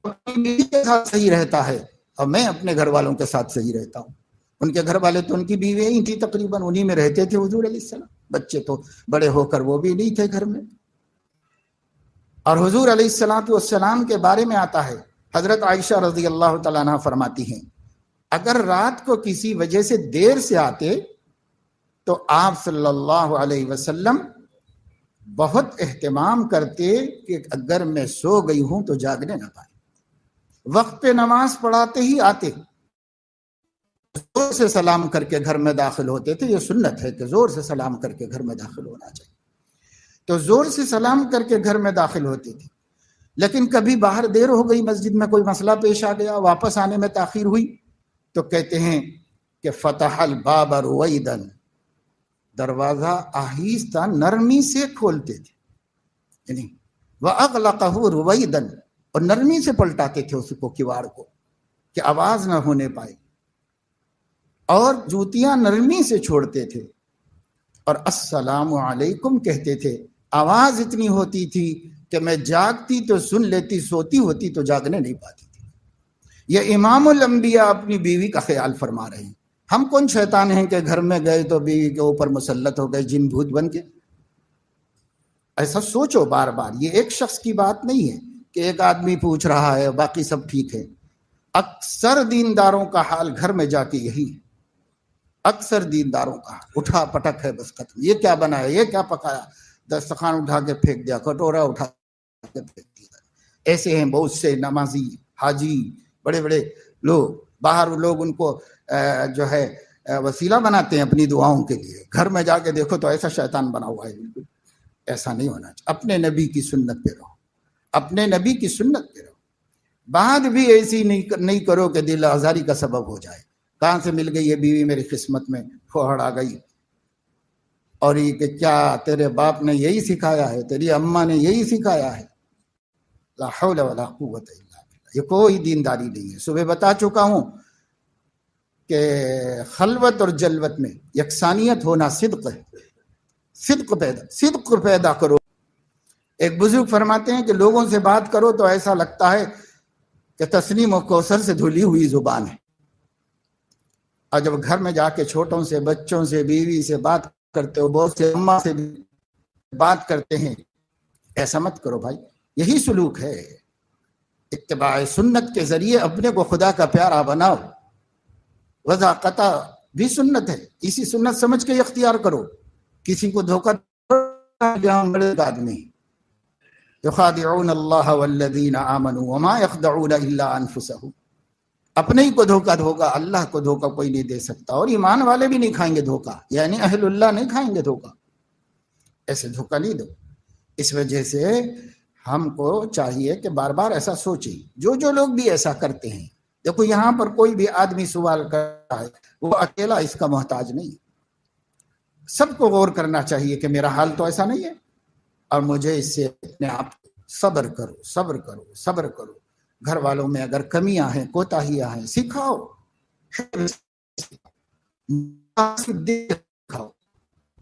بیوی کے ساتھ صحیح رہتا ہے اور میں اپنے گھر والوں کے ساتھ صحیح رہتا ہوں. ان کے گھر والے تو ان کی بیویاں ہی تھی تقریباً, انہی میں رہتے تھے حضور علیہ السلام. بچے تو بڑے ہو کر وہ بھی نہیں تھے گھر میں. اور حضور علیہ الصلاۃ والسلام کے بارے میں آتا ہے, حضرت عائشہ رضی اللہ تعالیٰ عنہ فرماتی ہیں اگر رات کو کسی وجہ سے دیر سے آتے تو آپ صلی اللہ علیہ وسلم بہت اہتمام کرتے کہ اگر میں سو گئی ہوں تو جاگنے نہ پائے. وقت پہ نماز پڑھاتے ہی آتے, زور سے سلام کر کے گھر میں داخل ہوتے تھے. یہ سنت ہے کہ زور سے سلام کر کے گھر میں داخل ہونا چاہیے. تو زور سے سلام کر کے گھر میں داخل ہوتی تھی. لیکن کبھی باہر دیر ہو گئی, مسجد میں کوئی مسئلہ پیش آ گیا, واپس آنے میں تاخیر ہوئی, تو کہتے ہیں کہ فتح الباب رویدا, دروازہ آہستہ نرمی سے کھولتے تھے, یعنی وَأَغْلَقَهُ رُوَيْدًا, اور نرمی سے پلٹاتے تھے اس کو, کیواڑ کو, کہ آواز نہ ہونے پائے. اور جوتیاں نرمی سے چھوڑتے تھے اور السلام علیکم کہتے تھے. آواز اتنی ہوتی تھی کہ میں جاگتی تو سن لیتی, سوتی ہوتی تو جاگنے نہیں پاتی تھی. یہ امام الانبیاء اپنی بیوی کا خیال فرما رہے ہیں. ہم کون شیطان ہیں کہ گھر میں گئے تو بیوی کے اوپر مسلط ہو گئے جن بھوت بن کے. ایسا سوچو بار بار. یہ ایک شخص کی بات نہیں ہے کہ ایک آدمی پوچھ رہا ہے باقی سب ٹھیک ہے. اکثر دینداروں کا حال گھر میں جا کے یہی ہے. اکثر دینداروں کا اٹھا پٹک ہے, بس ختم. یہ کیا بنایا, یہ کیا پکایا, دسترخوان اٹھا کے پھینک دیا, کٹورا اٹھا کے پھینک دیا. ایسے ہیں بہت سے نمازی, حاجی, بڑے بڑے لوگ. باہر لوگ ان کو جو ہے وسیلہ بناتے ہیں اپنی دعاؤں کے لیے. گھر میں جا کے دیکھو تو ایسا شیطان بنا ہوا ہے. بالکل ایسا نہیں ہونا چاہیے. اپنے نبی کی سنت پہ رہو, اپنے نبی کی سنت پہ رہو. بات بھی ایسی نہیں کرو کہ دل آزاری کا سبب ہو جائے. کہاں سے مل گئی یہ بیوی میری قسمت میں, پھوہڑ آ گئی. اور یہ کہ کیا تیرے باپ نے یہی سکھایا ہے, تیری اماں نے یہی سکھایا ہے. لا حول ولا قوت الا باللہ. یہ کوئی دینداری نہیں ہے. صبح بتا چکا ہوں کہ خلوت اور جلوت میں یکسانیت ہونا صدق ہے. صدق پیدا کرو. ایک بزرگ فرماتے ہیں کہ لوگوں سے بات کرو تو ایسا لگتا ہے کہ تسنیم و کوثر سے دھلی ہوئی زبان ہے, اور جب گھر میں جا کے چھوٹوں سے, بچوں سے, بیوی سے بات کرتے ہو, بہت سے اماں سے بات کرتے ہیں, ایسا مت کرو بھائی. یہی سلوک ہے. اتباع سنت کے ذریعے اپنے کو خدا کا پیارا بناؤ. وضاقتہ بھی سنت ہے, اسی سنت سمجھ کے اختیار کرو. کسی کو دھوکہ بڑے آدمی یخادعون اللہ والذین آمنوا وما یخدعون الا انفسهم. اپنے ہی کو دھوکہ دھوکا, اللہ کو دھوکہ کوئی نہیں دے سکتا. اور ایمان والے بھی نہیں کھائیں گے دھوکہ, یعنی اہل اللہ نہیں کھائیں گے دھوکہ. ایسے دھوکہ نہیں دو. اس وجہ سے ہم کو چاہیے کہ بار بار ایسا سوچیں. جو لوگ بھی ایسا کرتے ہیں, دیکھو یہاں پر کوئی بھی آدمی سوال کرتا ہے, وہ اکیلا اس کا محتاج نہیں. سب کو غور کرنا چاہیے کہ میرا حال تو ایسا نہیں ہے, اور مجھے اس سے اپنے آپ صبر کرو. گھر والوں میں اگر کمیاں ہیں, کوتاہیاں ہیں, سکھاؤ.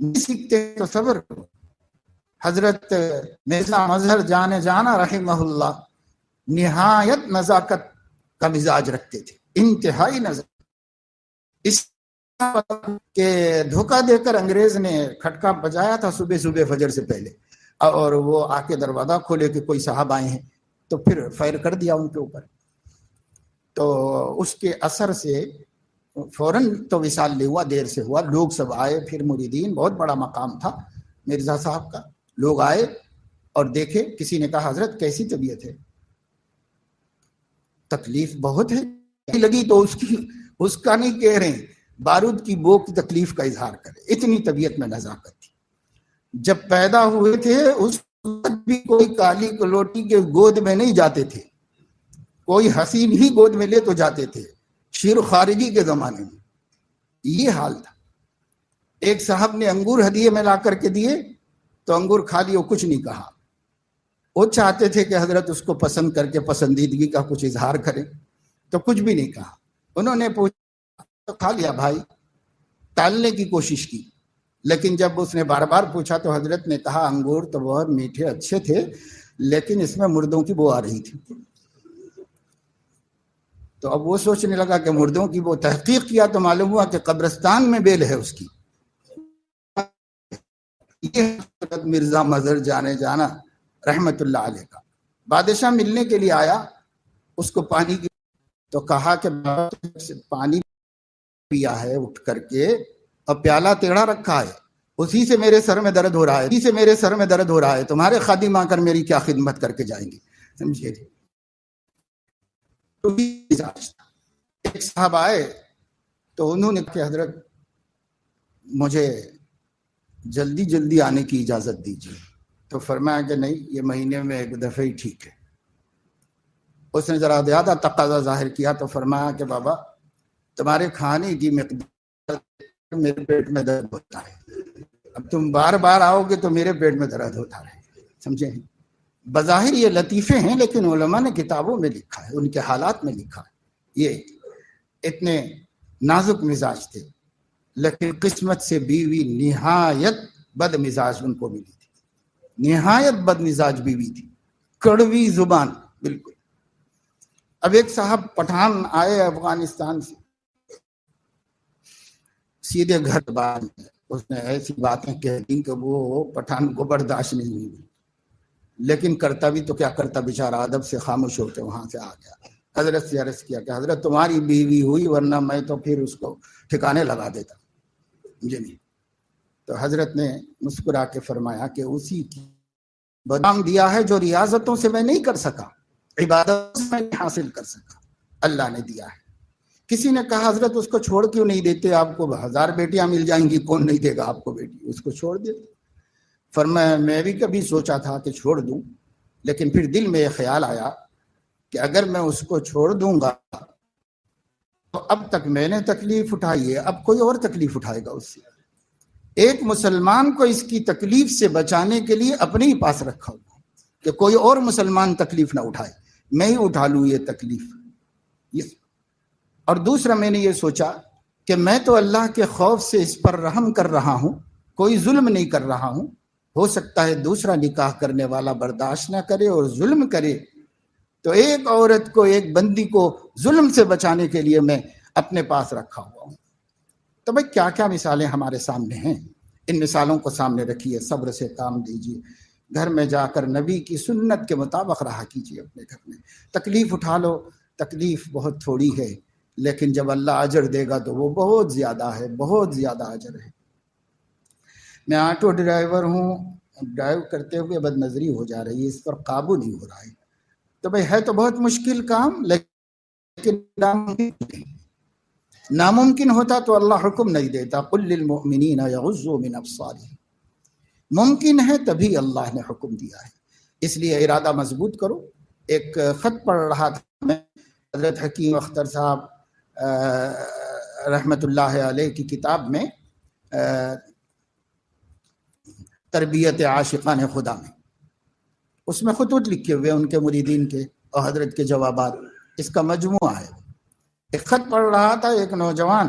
نہیں سیکھتے تو صبر کرو. حضرت مرزا مظہر جانا رحمہ اللہ نہایت نزاکت کا مزاج رکھتے تھے, انتہائی نزاکت. اس کہ دھوکہ دے کر انگریز نے کھٹکا بجایا تھا صبح فجر سے پہلے, اور وہ آ کے دروازہ کھولے کہ کوئی صاحب آئے ہیں, تو پھر فائر کر دیا ان کے اوپر. تو اس کے اثر سے فوراً تو وصال نہیں ہوا, دیر سے ہوا. لوگ سب آئے, پھر مریدین, بہت بڑا مقام تھا مرزا صاحب کا. لوگ آئے اور دیکھے. کسی نے کہا حضرت کیسی طبیعت ہے؟ تکلیف بہت ہے لگی. تو اس کا نہیں کہہ رہے ہیں, بارود کی بو کی تکلیف کا اظہار کرے. اتنی طبیعت میں نزاکت تھی. جب پیدا ہوئے تھے اس وقت بھی کوئی کالی کلوٹی کے گود میں نہیں جاتے تھے, کوئی حسین ہی گود میں لے تو جاتے تھے. شیر خارجی کے زمانے میں یہ حال تھا. ایک صاحب نے انگور ہدیے میں لا کر کے دیے, تو انگور کھا لیے, کچھ نہیں کہا. وہ چاہتے تھے کہ حضرت اس کو پسند کر کے پسندیدگی کا کچھ اظہار کریں، تو کچھ بھی نہیں کہا. انہوں نے پوچھا تو کھا لیا بھائی، ٹالنے کی کوشش کی. لیکن جب اس نے بار بار پوچھا تو حضرت نے کہا انگور تو بہت میٹھے اچھے تھے لیکن اس میں مردوں کی بو آ رہی تھی. تو اب وہ سوچنے لگا کہ مردوں کی بو. تحقیق کیا تو معلوم ہوا کہ قبرستان میں بیل ہے اس کی. یہ حضرت مرزا مظہر جانے جانا رحمت اللہ علیہ کا. بادشاہ ملنے کے لیے آیا، اس کو پانی کی تو کہا کہ پانی پیا ہے اٹھ کر کے اور پیالہ ٹیڑھا رکھا ہے، اسی سے میرے سر میں درد ہو رہا ہے، اسی سے میرے سر میں درد ہو رہا ہے، تمہارے خادم آ کر میری کیا خدمت کر کے جائیں گے. سمجھے جی. ایک صاحب آئے تو انہوں نے کہا حضرت مجھے جلدی جلدی آنے کی اجازت دیجیے. تو فرمایا کہ نہیں، یہ مہینے میں ایک دفعہ ہی ٹھیک ہے. اس نے ذرا زیادہ تقاضا ظاہر کیا تو فرمایا کہ بابا تمہارے کھانے کی مقدار میرے پیٹ میں درد ہوتا ہے، اب تم بار بار آؤ گے تو میرے پیٹ میں درد ہوتا رہے. سمجھے؟ بظاہر یہ لطیفے ہیں لیکن علماء نے کتابوں میں لکھا ہے، ان کے حالات میں لکھا ہے. یہ اتنے نازک مزاج تھے لیکن قسمت سے بیوی نہایت بد مزاج ان کو ملی تھی. نہایت بد مزاج بیوی تھی، کڑوی زبان بالکل. اب ایک صاحب پٹھان آئے افغانستان سے، سیدھے گھر بار میں اس نے ایسی باتیں کہہ دی کہ وہ پٹھان کو برداشت نہیں ہوئی، لیکن کرتا بھی تو کیا کرتا بیچارہ، ادب سے خاموش ہو کے وہاں سے آ گیا. حضرت سے عرض کیا کہ حضرت تمہاری بیوی ہوئی ورنہ میں تو پھر اس کو ٹھکانے لگا دیتا. جی نہیں. تو حضرت نے مسکرا کے فرمایا کہ اسی کی بدنام دیا ہے جو ریاضتوں سے میں نہیں کر سکا، عبادت سے میں نہیں حاصل کر سکا، اللہ نے دیا ہے. کسی نے کہا حضرت اس کو چھوڑ کیوں نہیں دیتے، آپ کو 1000 بیٹیاں مل جائیں گی، کون نہیں دے گا آپ کو بیٹی، اس کو چھوڑ دے. فرمایا میں بھی کبھی سوچا تھا کہ چھوڑ دوں، لیکن پھر دل میں یہ خیال آیا کہ اگر میں اس کو چھوڑ دوں گا تو اب تک میں نے تکلیف اٹھائی ہے، اب کوئی اور تکلیف اٹھائے گا اس سے. ایک مسلمان کو اس کی تکلیف سے بچانے کے لیے اپنے ہی پاس رکھا ہوا کہ کوئی اور مسلمان تکلیف نہ اٹھائے، میں ہی اٹھا لوں یہ تکلیف. اور دوسرا میں نے یہ سوچا کہ میں تو اللہ کے خوف سے اس پر رحم کر رہا ہوں، کوئی ظلم نہیں کر رہا ہوں. ہو سکتا ہے دوسرا نکاح کرنے والا برداشت نہ کرے اور ظلم کرے، تو ایک عورت کو، ایک بندی کو ظلم سے بچانے کے لیے میں اپنے پاس رکھا ہوا ہوں. تو بھائی کیا کیا مثالیں ہمارے سامنے ہیں، ان مثالوں کو سامنے رکھیے، صبر سے کام دیجیے، گھر میں جا کر نبی کی سنت کے مطابق رہا کیجیے. اپنے گھر میں تکلیف اٹھا لو، تکلیف بہت تھوڑی ہے لیکن جب اللہ اجر دے گا تو وہ بہت زیادہ ہے، بہت زیادہ اجر ہے. میں آٹو ڈرائیور ہوں، ڈرائیو کرتے ہوئے بد نظری ہو جا رہی ہے، اس پر قابو نہیں ہو رہا ہے. تو بھائی ہے تو بہت مشکل کام، لیکن ناممکن ہوتا تو اللہ حکم نہیں دیتا قل للمؤمنین یغضوا من ابصارہم. ممکن ہے تبھی اللہ نے حکم دیا ہے، اس لیے ارادہ مضبوط کرو. ایک خط پڑھ رہا تھا میں، حضرت حکیم اختر صاحب رحمت اللہ علیہ کی کتاب میں تربیت عاشقان خدا میں، اس میں خطوط لکھے ہوئے ان کے مریدین کے اور حضرت کے جوابات، اس کا مجموعہ ہے. ایک خط پڑھ رہا تھا، ایک نوجوان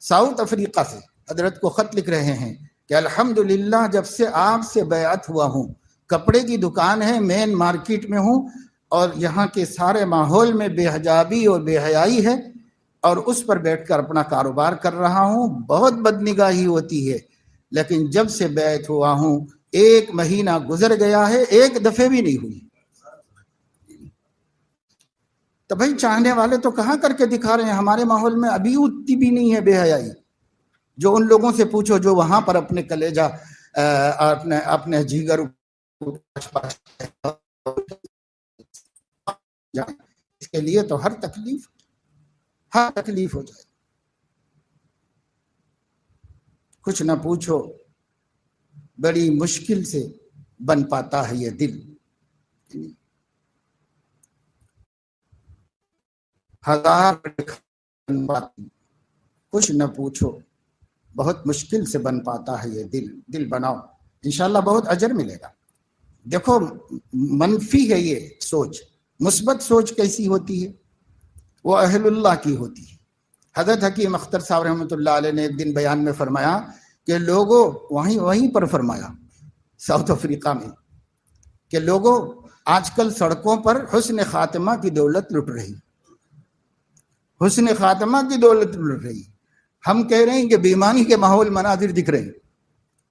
ساؤتھ افریقہ سے حضرت کو خط لکھ رہے ہیں کہ الحمدللہ جب سے آپ سے بیعت ہوا ہوں، کپڑے کی دکان ہے، مین مارکیٹ میں ہوں، اور یہاں کے سارے ماحول میں بے حجابی اور بے حیائی ہے، اور اس پر بیٹھ کر اپنا کاروبار کر رہا ہوں. بہت بدنگاہی ہوتی ہے، لیکن جب سے بیعت ہوا ہوں 1 مہینہ گزر گیا ہے، ایک دفعہ بھی نہیں ہوئی. تو بھائی چاہنے والے تو کہاں کر کے دکھا رہے ہیں، ہمارے ماحول میں ابھی اتنی بھی نہیں ہے بے حیائی. جو ان لوگوں سے پوچھو جو وہاں پر اپنے کلیجہ اپنے جیگر اس کے لیے تو ہر تکلیف ہو جائے. کچھ نہ پوچھو، بڑی مشکل سے بن پاتا ہے یہ دل. کچھ نہ پوچھو، بہت مشکل سے بن پاتا ہے یہ دل. دل بناؤ، انشاءاللہ بہت اجر ملے گا. دیکھو منفی ہے یہ سوچ، مثبت سوچ کیسی ہوتی ہے؟ وہ اہل اللہ کی ہوتی ہے۔ حضرت حکیم اختر صاحب رحمۃ اللہ علیہ نے ایک دن بیان میں فرمایا کہ لوگوں، وہیں پر فرمایا ساؤتھ افریقہ میں، کہ لوگوں آج کل سڑکوں پر حسن خاتمہ کی دولت لٹ رہی، حسن خاتمہ کی دولت لٹ رہی۔ ہم کہہ رہے ہیں کہ بیمانی کے ماحول مناظر دکھ رہے ہیں،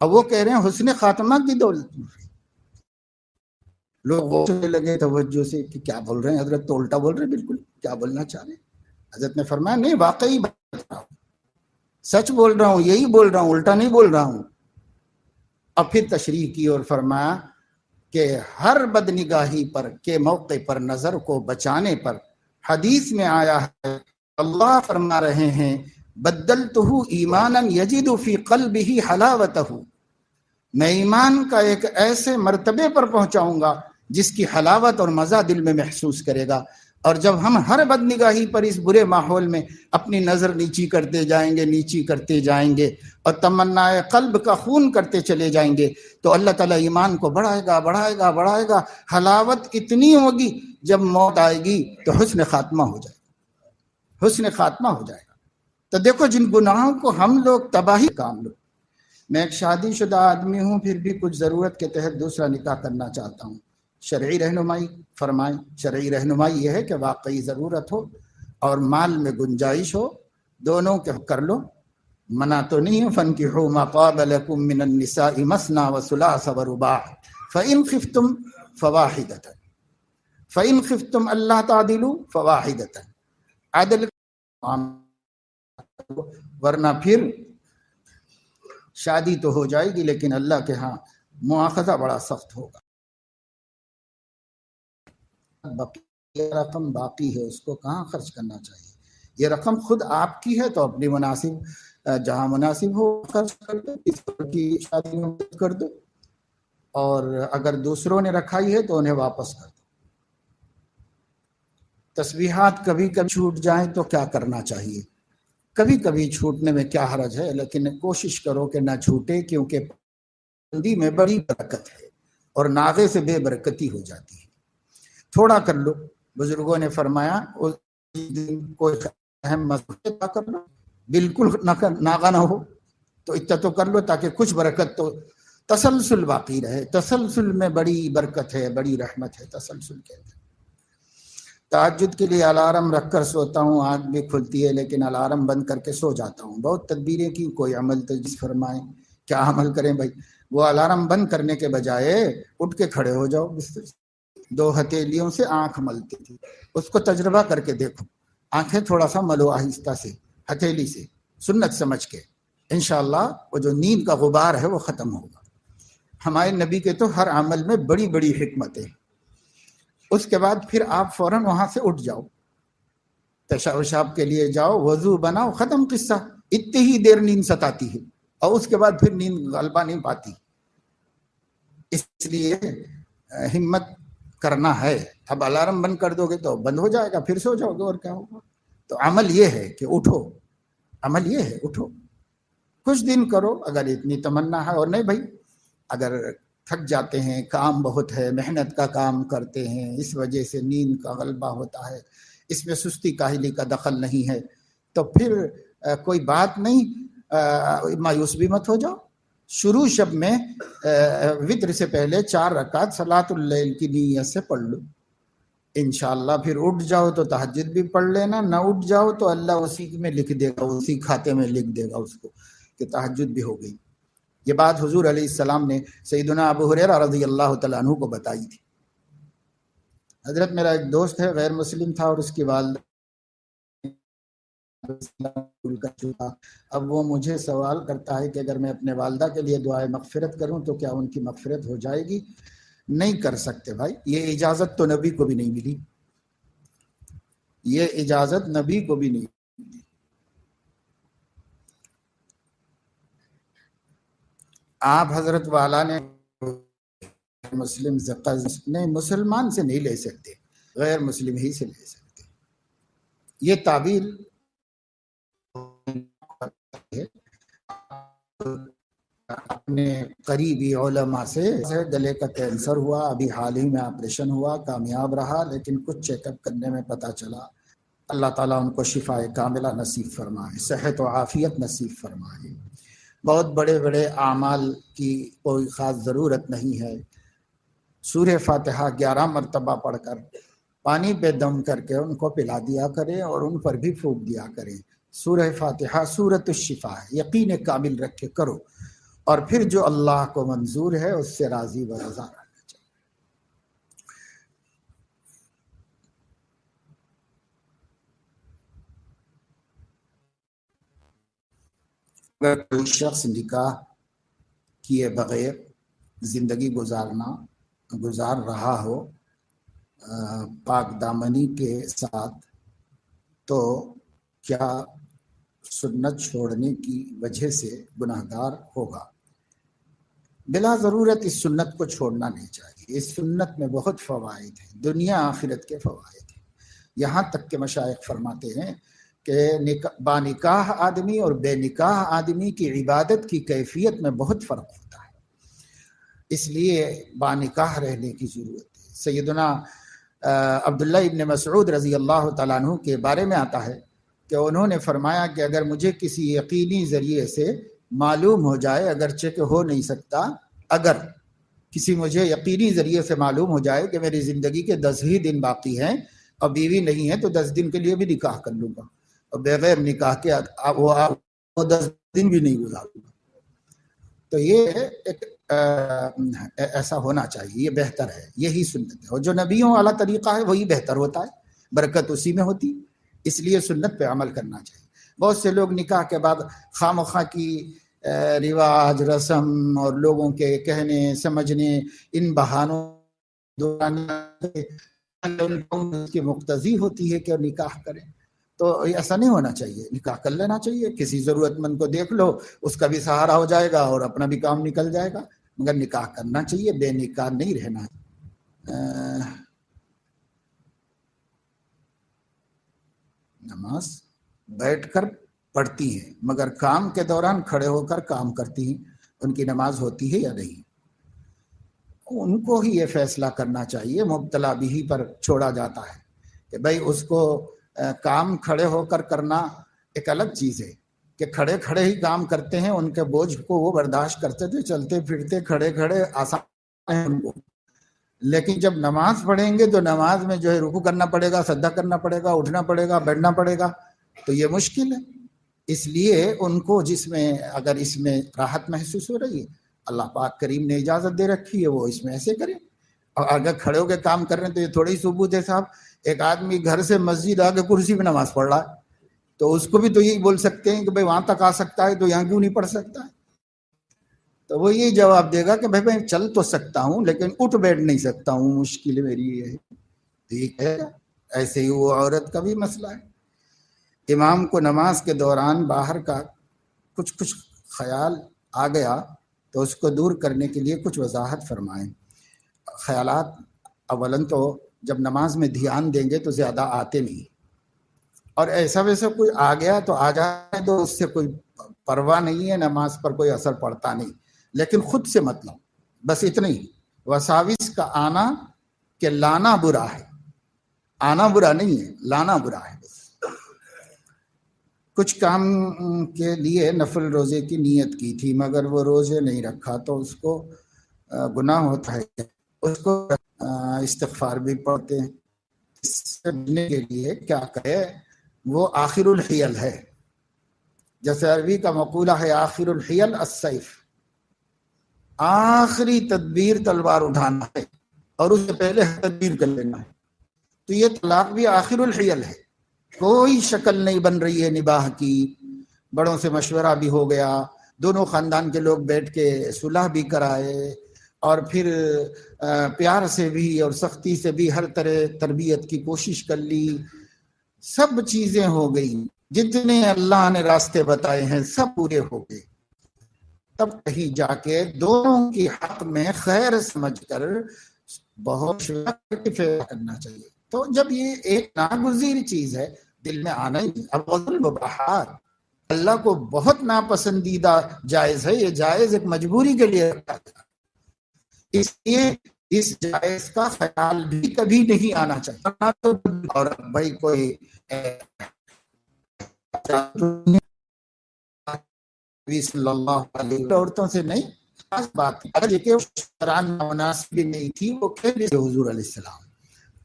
اب وہ کہہ رہے ہیں حسن خاتمہ کی دولت لٹ رہی۔ لوگ وہ لگے توجہ سے کہ کیا بول رہے ہیں حضرت، تو الٹا بول رہے ہیں، بالکل کیا بولنا چاہ رہے ہیں۔ حضرت نے فرمایا نہیں، واقعی بات رہا ہوں، سچ بول رہا ہوں، یہی بول رہا ہوں، الٹا نہیں بول رہا ہوں۔ اور پھر تشریح کی اور فرمایا کہ ہر بدنگاہی پر کے موقع پر نظر کو بچانے پر حدیث میں آیا ہے، اللہ فرما رہے ہیں بدلتہ ایمانا یجد فی قلبہ حلاوتہ، میں ایمان کا ایک ایسے مرتبے پر پہنچاؤں گا جس کی حلاوت اور مزہ دل میں محسوس کرے گا۔ اور جب ہم ہر بدنگاہی پر اس برے ماحول میں اپنی نظر نیچی کرتے جائیں گے، نیچی کرتے جائیں گے اور تمنا قلب کا خون کرتے چلے جائیں گے، تو اللہ تعالیٰ ایمان کو بڑھائے گا، بڑھائے گا، بڑھائے گا۔ حلاوت اتنی ہوگی جب موت آئے گی تو حسن خاتمہ ہو جائے گا، حسن خاتمہ ہو جائے گا۔ تو دیکھو جن گناہوں کو ہم لوگ تباہی کام لو۔ میں ایک شادی شدہ آدمی ہوں، پھر بھی کچھ ضرورت کے تحت دوسرا نکاح کرنا چاہتا ہوں، شرعی رہنمائی فرمائیں۔ شرعی رہنمائی یہ ہے کہ واقعی ضرورت ہو اور مال میں گنجائش ہو، دونوں کے کر لو، منع تو نہیں ہے۔ فَانْكِحُوا مَا طَابَ لَكُم مِّنَ النِّسَاءِ مَثْنَىٰ وَثُلَاثَ وَرُبَاعَ فَإِنْ خِفْتُمْ فَوَاحِدَةً فَإِنْ خِفْتُمْ أَلَّا تَعْدِلُوا فَوَاحِدَةً، عدل، ورنہ پھر شادی تو ہو جائے گی لیکن اللہ کے ہاں مواخذہ بڑا سخت ہوگا۔ بقیہ رقم باقی ہے، اس کو کہاں خرچ کرنا چاہیے؟ یہ رقم خود آپ کی ہے تو اپنی مناسب جہاں مناسب ہو خرچ کر دو، اس کی شادی میں مدد کر دو، اور اگر دوسروں نے رکھائی ہے تو انہیں واپس کر دو۔ تسبیحات کبھی کبھی چھوٹ جائیں تو کیا کرنا چاہیے؟ کبھی کبھی چھوٹنے میں کیا حرج ہے، لیکن کوشش کرو کہ نہ چھوٹے، کیونکہ پابندی میں بڑی برکت ہے اور ناغے سے بے برکتی ہو جاتی ہے۔ تھوڑا کر لو، بزرگوں نے فرمایا کوئی اہم مسئلہ کر لو، بالکل ناغا نہ ہو تو اتنا تو کر لو تاکہ کچھ برکت تو تسلسل باقی رہے۔ تسلسل میں بڑی برکت ہے، بڑی رحمت ہے، تسلسل کے اندر۔ تہجد کے لیے الارم رکھ کر سوتا ہوں، آنکھ بھی کھلتی ہے لیکن الارم بند کر کے سو جاتا ہوں۔ بہت تدبیریں کی، کوئی عمل تجویز فرمائیں، کیا عمل کریں بھائی؟ وہ الارم بند کرنے کے بجائے اٹھ کے کھڑے ہو جاؤ بستر سے۔ 2 ہتھیلیوں سے آنکھ ملتی تھی، اس کو تجربہ کر کے دیکھو، آنکھیں تھوڑا سا ملو آہستہ سے ہتھیلی سے، سنت سمجھ کے، انشاءاللہ وہ جو نیند کا غبار ہے وہ ختم ہوگا۔ ہمارے نبی کے تو ہر عمل میں بڑی بڑی حکمتیں۔ اس کے بعد پھر آپ فوراً وہاں سے اٹھ جاؤ، پیشاب کے لیے جاؤ، وضو بناؤ، ختم قصہ۔ اتنی ہی دیر نیند ستاتی ہے اور اس کے بعد پھر نیند غلبہ نہیں پاتی، اس لیے ہمت کرنا ہے۔ اب الارم بند کر دو گے تو بند ہو جائے گا، پھر سو جاؤ گے، اور کیا ہوگا؟ تو عمل یہ ہے کہ اٹھو، عمل یہ ہے اٹھو، کچھ دن کرو اگر اتنی تمنا ہے۔ اور نہیں بھائی، اگر تھک جاتے ہیں، کام بہت ہے، محنت کا کام کرتے ہیں، اس وجہ سے نیند کا غلبہ ہوتا ہے، اس میں سستی کاہلی کا دخل نہیں ہے، تو پھر کوئی بات نہیں، مایوس بھی مت ہو جاؤ۔ شروع شب میں وتر سے پہلے 4 رکعت صلاۃ اللیل کی نیت سے پڑھ لو، انشاءاللہ پھر اٹھ جاؤ تو تہجد بھی پڑھ لینا، نہ اٹھ جاؤ تو اللہ اسی میں لکھ دے گا، اسی کھاتے میں لکھ دے گا اس کو کہ تہجد بھی ہو گئی۔ یہ بات حضور علیہ السلام نے سیدنا ابو ہریرہ رضی اللہ تعالیٰ عنہ کو بتائی تھی۔ حضرت میرا ایک دوست ہے، غیر مسلم تھا، اور اس کی والدہ، اب وہ مجھے سوال کرتا ہے کہ اگر میں اپنے والدہ کے لیے دعائے مغفرت کروں تو کیا ان کی مغفرت ہو جائے گی؟ نہیں کر سکتے بھائی، یہ اجازت تو نبی کو بھی نہیں ملی، یہ اجازت نبی کو بھی نہیں ملی۔ آپ حضرت والا نے مسلم سے قرض نہیں، مسلمان سے نہیں لے سکتے، غیر مسلم ہی سے لے سکتے۔ یہ تعویل اپنے قریبی علماء سے گلے کا کینسر ہوا، ابھی حال ہی میں آپریشن ہوا، کامیاب رہا، لیکن کچھ چیک اپ کرنے میں پتہ چلا۔ اللہ تعالیٰ ان کو شفا کاملہ نصیب فرمائے، صحت و عافیت نصیب فرمائے۔ بہت بڑے بڑے اعمال کی کوئی خاص ضرورت نہیں ہے، سورہ فاتحہ 11 مرتبہ پڑھ کر پانی پہ دم کر کے ان کو پلا دیا کریں اور ان پر بھی پھونک دیا کریں۔ سورہ فاتحہ سورۃ الشفا ہے، یقین کامل رکھ کے کرو، اور پھر جو اللہ کو منظور ہے اس سے راضی و رضا رہنا چاہیے۔ اگر کوئی شخص نکاح کیے بغیر زندگی گزار رہا ہو پاک دامنی کے ساتھ، تو کیا سنت چھوڑنے کی وجہ سے گناہ گار ہوگا؟ بلا ضرورت اس سنت کو چھوڑنا نہیں چاہیے۔ اس سنت میں بہت فوائد ہیں، دنیا آخرت کے فوائد ہیں۔ یہاں تک کہ مشائخ فرماتے ہیں کہ با نکاح آدمی اور بے نکاح آدمی کی عبادت کی کیفیت میں بہت فرق ہوتا ہے، اس لیے با نکاح رہنے کی ضرورت ہے۔ سیدنا عبداللہ ابن مسعود رضی اللہ تعالیٰ عنہ کے بارے میں آتا ہے کہ انہوں نے فرمایا کہ اگر مجھے کسی یقینی ذریعے سے معلوم ہو جائے، اگرچہ کہ ہو نہیں سکتا، اگر کسی مجھے یقینی ذریعے سے معلوم ہو جائے کہ میری زندگی کے 10 ہی دن باقی ہیں اور بیوی نہیں ہے، تو 10 دن کے لیے بھی نکاح کر لوں گا، اور بغیر نکاح کے وہ 10 دن بھی نہیں گزاروں گا۔ تو یہ ایک ایسا ہونا چاہیے، یہ بہتر ہے، یہی سنت ہے، اور جو نبیوں والا طریقہ ہے وہی بہتر ہوتا ہے، برکت اسی میں ہوتی، اس لیے سنت پہ عمل کرنا چاہیے۔ بہت سے لوگ نکاح کے بعد خواہ مخواہ کی رواج رسم اور لوگوں کے کہنے سمجھنے ان بہانوں کی مقتضی ہوتی ہے کہ نکاح کریں، تو ایسا نہیں ہونا چاہیے، نکاح کر لینا چاہیے۔ کسی ضرورت مند کو دیکھ لو، اس کا بھی سہارا ہو جائے گا اور اپنا بھی کام نکل جائے گا، مگر نکاح کرنا چاہیے، بے نکاح نہیں رہنا۔ نماز بیٹھ کر پڑھتی ہیں مگر کام کے دوران کھڑے ہو کر کام کرتی ہیں، ان کی نماز ہوتی ہے یا نہیں؟ ان کو ہی یہ فیصلہ کرنا چاہیے، مبتلا بھی پر چھوڑا جاتا ہے کہ بھائی اس کو کام کھڑے ہو کر کرنا ایک الگ چیز ہے، کہ کھڑے کھڑے ہی کام کرتے ہیں، ان کے بوجھ کو وہ برداشت کرتے تھے، چلتے پھرتے کھڑے کھڑے آسان ہے ان کو، لیکن جب نماز پڑھیں گے تو نماز میں جو ہے رکوع کرنا پڑے گا، سجدہ کرنا پڑے گا، اٹھنا پڑے گا، بیٹھنا پڑے گا، تو یہ مشکل ہے۔ اس لیے ان کو جس میں اگر اس میں راحت محسوس ہو رہی ہے، اللہ پاک کریم نے اجازت دے رکھی ہے، وہ اس میں ایسے کریں۔ اور اگر کھڑے ہو کے کام کر رہے ہیں تو یہ تھوڑی ثبوت ہے صاحب، ایک آدمی گھر سے مسجد آ کے کرسی پہ نماز پڑھ رہا ہے، تو اس کو بھی تو یہی بول سکتے ہیں کہ بھائی وہاں تک آ سکتا ہے تو یہاں کیوں نہیں پڑھ سکتا ہے؟ تو وہ یہ جواب دے گا کہ بھائی میں چل تو سکتا ہوں لیکن اٹھ بیٹھ نہیں سکتا ہوں، مشکل میری یہ ہے۔ ٹھیک ہے، ایسے ہی وہ عورت کا بھی مسئلہ ہے۔ امام کو نماز کے دوران باہر کا کچھ خیال آ گیا تو اس کو دور کرنے کے لیے کچھ وضاحت فرمائیں۔ خیالات اولاً تو جب نماز میں دھیان دیں گے تو زیادہ آتے نہیں، اور ایسا ویسا کوئی آ گیا تو آ جائے تو اس سے کوئی پرواہ نہیں ہے، نماز پر کوئی اثر پڑتا نہیں، لیکن خود سے مت لو، بس اتنا ہی۔ وساوس کا آنا کہ لانا برا ہے، آنا برا نہیں ہے، لانا برا ہے۔ بس کچھ کام کے لیے نفل روزے کی نیت کی تھی مگر وہ روزے نہیں رکھا تو اس کو گناہ ہوتا ہے، اس کو استغفار بھی پڑھتے ہیں، اس سے بچنے کے لیے کیا کرے؟ وہ آخر الحیل ہے، جیسے عربی کا مقولہ ہے آخر الحیل السیف، آخری تدبیر تلوار اٹھانا ہے اور اس سے پہلے تدبیر کر لینا ہے۔ تو یہ طلاق بھی آخر الحیل ہے، کوئی شکل نہیں بن رہی ہے نباہ کی، بڑوں سے مشورہ بھی ہو گیا، دونوں خاندان کے لوگ بیٹھ کے صلح بھی کرائے، اور پھر پیار سے بھی اور سختی سے بھی ہر طرح تربیت کی کوشش کر لی، سب چیزیں ہو گئی، جتنے اللہ نے راستے بتائے ہیں سب پورے ہو گئے، تب کہیں جا کے دونوں کی حق میں خیر سمجھ کر بہت فیصلہ کرنا چاہیے۔ تو جب یہ ایک ناگزیر چیز ہے، دل میں آنا ہی اب المباحات، اللہ کو بہت ناپسندیدہ جائز ہے، یہ جائز ایک مجبوری کے لیے رکھا گیا، اس لیے اس جائز کا خیال بھی کبھی نہیں آنا چاہیے۔ اور بھائی کوئی صلی اللہ علیہ عورتوں سے نہیں، خاص بات اگر یہ کہ مناسب نہیں تھی، وہ کہہ رہے تھے حضور علیہ السلام،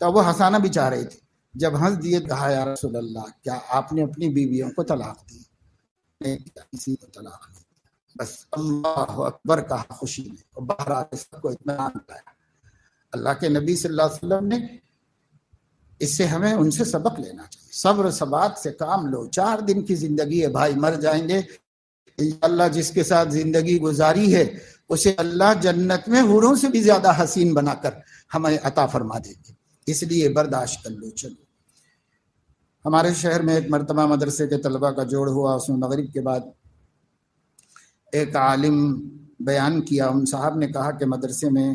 تو وہ ہنسانا بھی چاہ رہے تھے، جب ہنس دیے کہا یا رسول اللہ کیا آپ نے اپنی بیویوں کو طلاق دی؟ نہیں، کسی کو طلاق نہیں، بس اللہ اکبر کہا خوشی میں، اور باہر آتے سب کو اطمینان پایا۔ اللہ کے نبی صلی اللہ علیہ وسلم نے اس سے ہمیں ان سے سبق لینا چاہیے، صبر ثبات سے کام لو، 4 دن کی زندگی ہے بھائی، مر جائیں گے اللہ، جس کے ساتھ زندگی گزاری ہے اسے اللہ جنت میں حوروں سے بھی زیادہ حسین بنا کر ہمیں عطا فرما دیں گے، اس لیے برداشت کر لو۔ چلو، ہمارے شہر میں ایک مرتبہ مدرسے کے طلبہ کا جوڑ ہوا، اس میں مغرب کے بعد ایک عالم بیان کیا، ان صاحب نے کہا کہ مدرسے میں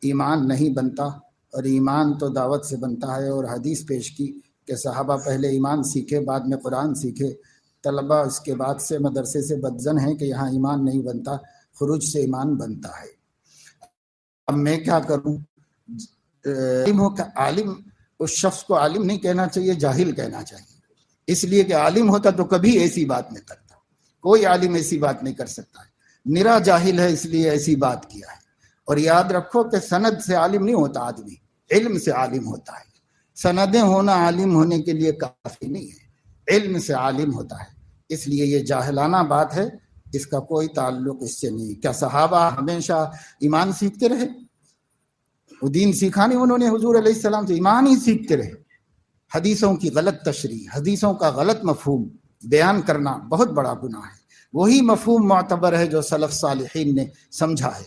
ایمان نہیں بنتا، اور ایمان تو دعوت سے بنتا ہے، اور حدیث پیش کی کہ صحابہ پہلے ایمان سیکھے بعد میں قرآن سیکھے، طلبہ اس کے بعد سے مدرسے سے بدظن ہیں کہ یہاں ایمان نہیں بنتا، خروج سے ایمان بنتا ہے۔ اب میں کیا کروں؟ عالم اس شخص کو عالم نہیں کہنا چاہیے، جاہل کہنا چاہیے، اس لیے کہ عالم ہوتا تو کبھی ایسی بات نہیں کرتا، کوئی عالم ایسی بات نہیں کر سکتا ہے، نرا جاہل ہے اس لیے ایسی بات کیا ہے۔ اور یاد رکھو کہ سند سے عالم نہیں ہوتا آدمی، علم سے عالم ہوتا ہے، سندیں ہونا عالم ہونے کے لیے کافی نہیں ہے، علم سے عالم ہوتا ہے، اس لیے یہ جاہلانہ بات ہے، اس کا کوئی تعلق اس سے نہیں۔ کیا صحابہ ہمیشہ ایمان سیکھتے رہے؟ وہ دین سیکھا نہیں انہوں نے حضور علیہ السلام سے، ایمان ہی سیکھتے رہے۔ حدیثوں کی غلط تشریح، حدیثوں کا غلط مفہوم بیان کرنا بہت بڑا گناہ ہے، وہی مفہوم معتبر ہے جو سلف صالحین نے سمجھا ہے،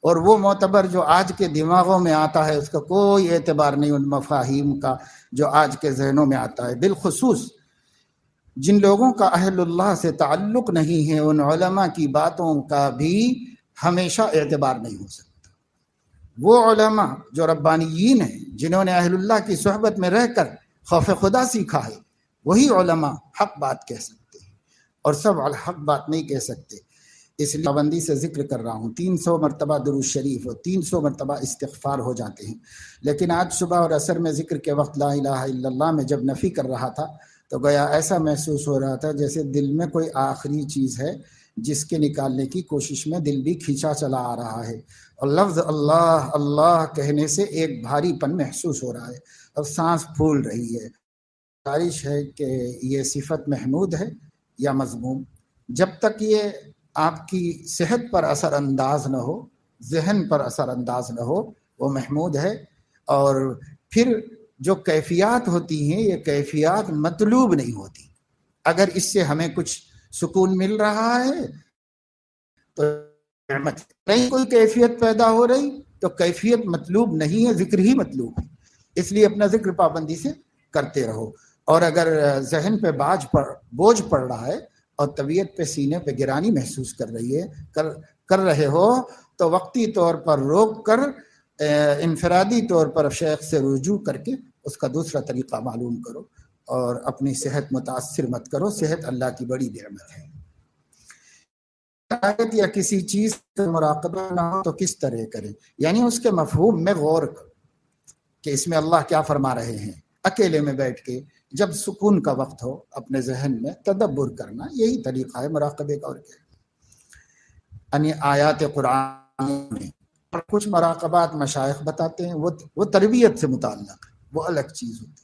اور وہ معتبر جو آج کے دماغوں میں آتا ہے اس کا کوئی اعتبار نہیں ان مفاہیم کا جو آج کے ذہنوں میں آتا ہے۔ بالخصوص جن لوگوں کا اہل اللہ سے تعلق نہیں ہے، ان علماء کی باتوں کا بھی ہمیشہ اعتبار نہیں ہو سکتا۔ وہ علماء جو ربانیین ہیں، جنہوں نے اہل اللہ کی صحبت میں رہ کر خوف خدا سیکھا ہے، وہی علماء حق بات کہہ سکتے ہیں، اور سب حق بات نہیں کہہ سکتے۔ اس لیے پابندی سے ذکر کر رہا ہوں، 300 مرتبہ درود شریف اور 300 مرتبہ استغفار ہو جاتے ہیں، لیکن آج صبح اور عصر میں ذکر کے وقت لا الہ الا اللہ میں جب نفی کر رہا تھا تو گویا ایسا محسوس ہو رہا تھا جیسے دل میں کوئی آخری چیز ہے جس کے نکالنے کی کوشش میں دل بھی کھینچا چلا آ رہا ہے، اور لفظ اللہ اللہ کہنے سے ایک بھاری پن محسوس ہو رہا ہے، اور سانس پھول رہی ہے۔ گزارش ہے کہ یہ صفت محمود ہے یا مذموم؟ جب تک یہ آپ کی صحت پر اثر انداز نہ ہو، ذہن پر اثر انداز نہ ہو، وہ محمود ہے۔ اور پھر جو کیفیات ہوتی ہیں یہ کیفیات مطلوب نہیں ہوتی، اگر اس سے ہمیں کچھ سکون مل رہا ہے تو نعمت، نہیں کوئی کیفیت پیدا ہو رہی تو کیفیت مطلوب نہیں ہے، ذکر ہی مطلوب ہے، اس لیے اپنا ذکر پابندی سے کرتے رہو۔ اور اگر ذہن پہ بوجھ پڑ رہا ہے اور طبیعت پہ سینے پہ گرانی محسوس کر رہے ہو تو وقتی طور پر روک کر انفرادی طور پر شیخ سے رجوع کر کے اس کا دوسرا طریقہ معلوم کرو، اور اپنی صحت متاثر مت کرو، صحت اللہ کی بڑی نعمت ہے۔ آیت یا کسی چیز کا مراقبہ نہ ہو تو کس طرح کریں؟ یعنی اس کے مفہوم میں غور کرو کہ اس میں اللہ کیا فرما رہے ہیں، اکیلے میں بیٹھ کے جب سکون کا وقت ہو اپنے ذہن میں تدبر کرنا، یہی طریقہ ہے مراقبے کا۔ اور کیا یعنی آیات قرآن میں کچھ مراقبات مشائخ بتاتے ہیں، وہ تربیت سے متعلق ہے، وہ الگ چیز ہوتی ہے۔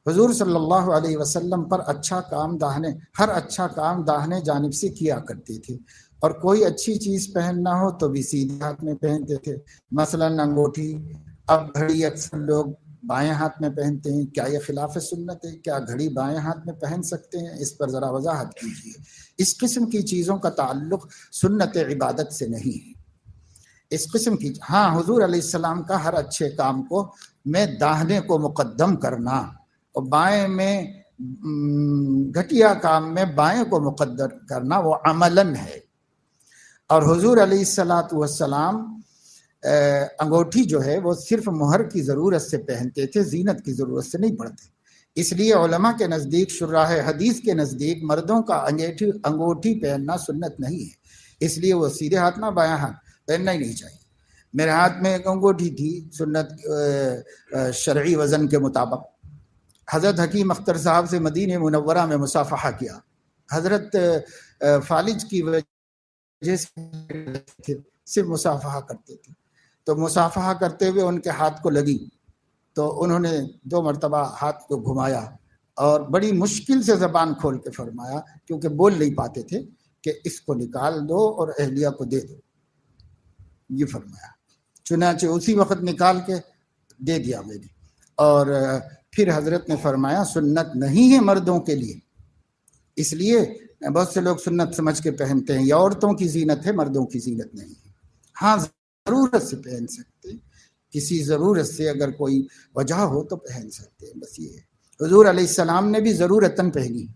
حضور صلی اللہ علیہ وسلم پر ہر اچھا کام داہنے جانب سے کیا کرتے تھے، اور کوئی اچھی چیز پہننا ہو تو بھی سیدھے ہاتھ میں پہنتے تھے، مثلا انگوٹھی۔ اب گھڑی اکثر لوگ بائیں ہاتھ میں پہنتے ہیں، کیا یہ خلاف سنت ہے؟ کیا گھڑی بائیں ہاتھ میں پہن سکتے ہیں؟ اس پر ذرا وضاحت کیجیے۔ اس قسم کی چیزوں کا تعلق سنت عبادت سے نہیں ہے، اس قسم کی ہاں حضور علیہ السلام کا ہر اچھے کام کو میں داہنے کو مقدم کرنا اور بائیں میں گھٹیا کام میں بائیں کو مقدر کرنا وہ عملاً ہے۔ اور حضور علیہ السلام انگوٹھی جو ہے وہ صرف مہر کی ضرورت سے پہنتے تھے، زینت کی ضرورت سے نہیں پڑتے۔ اس لیے علماء کے نزدیک، شراح حدیث کے نزدیک مردوں کا انگوٹھی پہننا سنت نہیں ہے، اس لیے وہ سیدھے ہاتھ نہ بایاں ہاتھ پہننا ہی نہیں چاہیے۔ میرے ہاتھ میں ایک انگوٹھی تھی سنت شرعی وزن کے مطابق۔ حضرت حکیم اختر صاحب سے مدینہ منورہ میں مصافحہ کیا، حضرت فالج کی وجہ سے صرف مصافحہ کرتے تھے، تو مصافحہ کرتے ہوئے ان کے ہاتھ کو لگی، تو انہوں نے 2 مرتبہ ہاتھ کو گھمایا اور بڑی مشکل سے زبان کھول کے فرمایا، کیونکہ بول نہیں پاتے تھے، کہ اس کو نکال دو اور اہلیہ کو دے دو، یہ فرمایا۔ چنانچہ اسی وقت نکال کے دے دیا میں نے، اور پھر حضرت نے فرمایا سنت نہیں ہے مردوں کے لیے، اس لیے بہت سے لوگ سنت سمجھ کے پہنتے ہیں، یہ عورتوں کی زینت ہے، مردوں کی زینت نہیں ہے۔ ہاں ضرورت سے پہن سکتے، کسی ضرورت سے اگر کوئی وجہ ہو تو پہن سکتے ہیں، بس یہ ہے۔ حضور علیہ السلام نے بھی ضرورتاً پہنی،